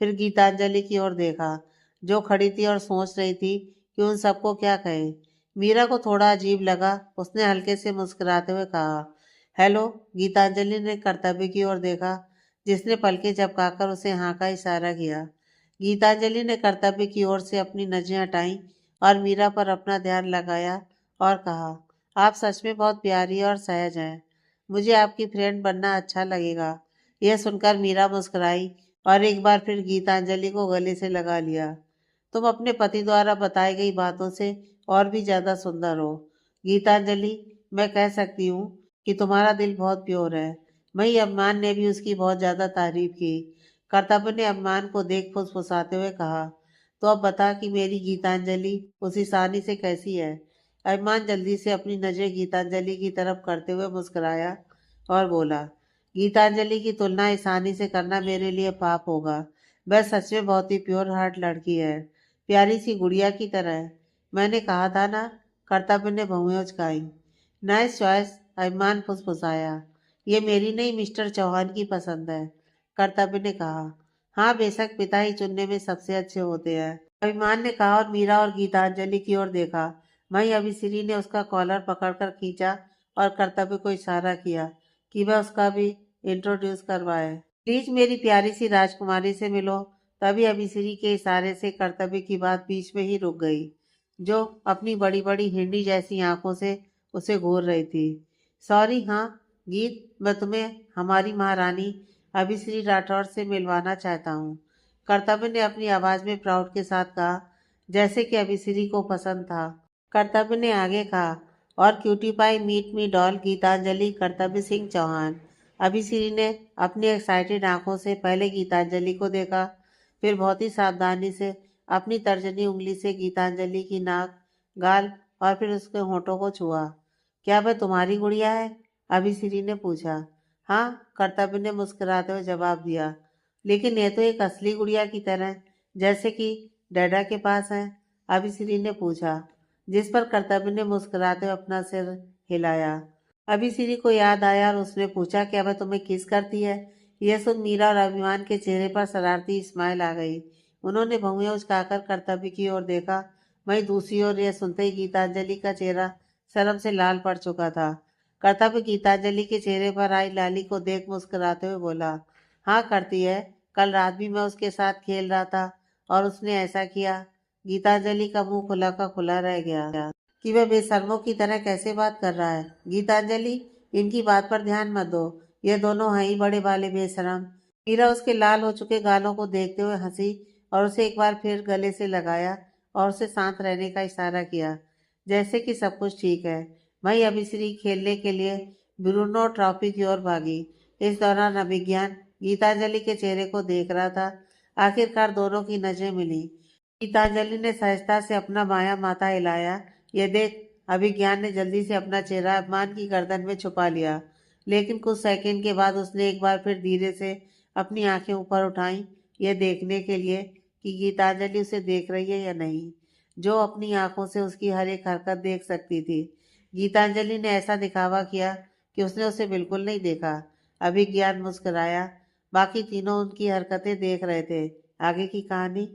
फिर गीतांजलि की ओर देखा, जो खड़ी थी और सोच रही थी कि उन सबको क्या कहे। मीरा को थोड़ा अजीब लगा। उसने हल्के से मुस्कुराते हुए कहा, हेलो। गीतांजलि ने कर्तव्य की ओर देखा, जिसने पलकें झपकाकर उसे हाँ का इशारा किया। गीतांजलि ने कर्तव्य की ओर से अपनी नजरें हटाईं और मीरा पर अपना ध्यान लगाया और कहा, आप सच में बहुत प्यारी और सहज हैं। मुझे आपकी फ्रेंड बनना अच्छा लगेगा। यह सुनकर मीरा मुस्कुराई और एक बार फिर गीतांजलि को गले से लगा लिया। तुम अपने पति द्वारा बताई गई बातों से और भी ज्यादा सुंदर हो गीतांजलि। मैं कह सकती हूँ कि तुम्हारा दिल बहुत प्योर है। वहीं अभिमान ने भी उसकी बहुत ज्यादा तारीफ की। कर्तव्य ने अभिमान को देख फुसफुसाते हुए कहा, तो अब बता कि मेरी गीतांजलि उस ईशानी से कैसी है? अभिमान जल्दी से अपनी नजरें गीतांजलि की तरफ करते हुए मुस्कुराया और बोला, गीतांजलि की तुलना ईशानी से करना मेरे लिए पाप होगा। वह सच में बहुत ही प्योर हार्ट लड़की है, प्यारी सी गुड़िया की तरह है। मैंने कहा था ना। कर्तव्य ने भौहें उचकाई। नाइस चॉइस, अभिमान फुसफुसाया। ये मेरी नहीं, मिस्टर चौहान की पसंद है। कर्तव्य ने कहा, हाँ बेशक, पिता ही चुनने में सबसे अच्छे होते हैं, अभिमान ने कहा और मीरा और गीतांजलि की ओर देखा। वहीं अभिश्री ने उसका कॉलर पकड़कर खींचा और कर्तव्य को इशारा किया कि वह उसका भी इंट्रोड्यूस करवाए। प्लीज मेरी प्यारी सी राजकुमारी से मिलो। तभी अभिश्री के इशारे से कर्तव्य की बात बीच में ही रुक गई, जो अपनी बड़ी बड़ी हिरनी जैसी आंखों से उसे घूर रही थी। सॉरी, हाँ गीत, मैं तुम्हें हमारी महारानी अभिश्री राठौर से मिलवाना चाहता हूँ। कर्तव्य ने अपनी आवाज में प्राउड के साथ कहा, जैसे कि अभिश्री को पसंद था। कर्तव्य ने आगे कहा, और cutie pie meet me doll Geetanjali Kartavya Singh Chauhan. Abhishree ने अपनी एक्साइटेड आंखों से पहले गीतांजलि को देखा, फिर बहुत ही सावधानी से अपनी तर्जनी उंगली से गीतांजलि की नाक, गाल और फिर उसके होठों को छुआ। क्या वह तुम्हारी गुड़िया है? अभिश्री ने पूछा। हाँ, कर्तव्य ने मुस्कुराते हुए जवाब दिया, लेकिन यह तो एक असली गुड़िया की तरह, जैसे कि डैडा के पास है। अभिश्री ने पूछा, जिस पर कर्तव्य ने मुस्कुराते हुए अपना सिर हिलाया। अभिश्री को याद आया और उसने पूछा, क्या वह तुम्हें किस करती है? यह सुन मीरा और अभिमान के चेहरे पर शरारती स्माइल आ गई। उन्होंने भौहें उचकाकर कर्तव्य की ओर देखा। वहीं दूसरी ओर यह सुनते ही गीतांजलि का चेहरा शर्म से लाल पड़ चुका था। कर्तव्य गीतांजलि के चेहरे पर आई लाली को देख मुस्कुराते हुए बोला, हाँ करती है, कल रात भी मैं उसके साथ खेल रहा था और उसने ऐसा किया। गीतांजलि का मुंह खुला का खुला रह गया कि वह बेशर्मों की तरह कैसे बात कर रहा है। गीतांजलि, इनकी बात पर ध्यान मत दो, ये दोनों हैं ही बड़े वाले बेशरम। मीरा उसके लाल हो चुके गालों को देखते हुए हंसी और उसे एक बार फिर गले से लगाया और उसे शांत रहने का इशारा किया, जैसे कि सब कुछ ठीक है। वहीं अभिश्री खेलने के लिए ब्रूनो ट्रॉफी की ओर भागी। इस दौरान अभिज्ञान गीतांजलि के चेहरे को देख रहा था। आखिरकार दोनों की नजरें मिली। गीतांजलि ने सहजता से अपना माया माथा हिलाया। यह देख अभिज्ञान ने जल्दी से अपना चेहरा अपमान की गर्दन में छुपा लिया, लेकिन कुछ सेकंड के बाद उसने एक बार फिर धीरे से अपनी आंखें ऊपर उठाई, यह देखने के लिए कि गीतांजलि उसे देख रही है या नहीं, जो अपनी आंखों से उसकी हर एक हरकत देख सकती थी। गीतांजलि ने ऐसा दिखावा किया कि उसने उसे बिल्कुल नहीं देखा। अभिज्ञान मुस्कुराया। बाकी तीनों उनकी हरकतें देख रहे थे। आगे की कहानी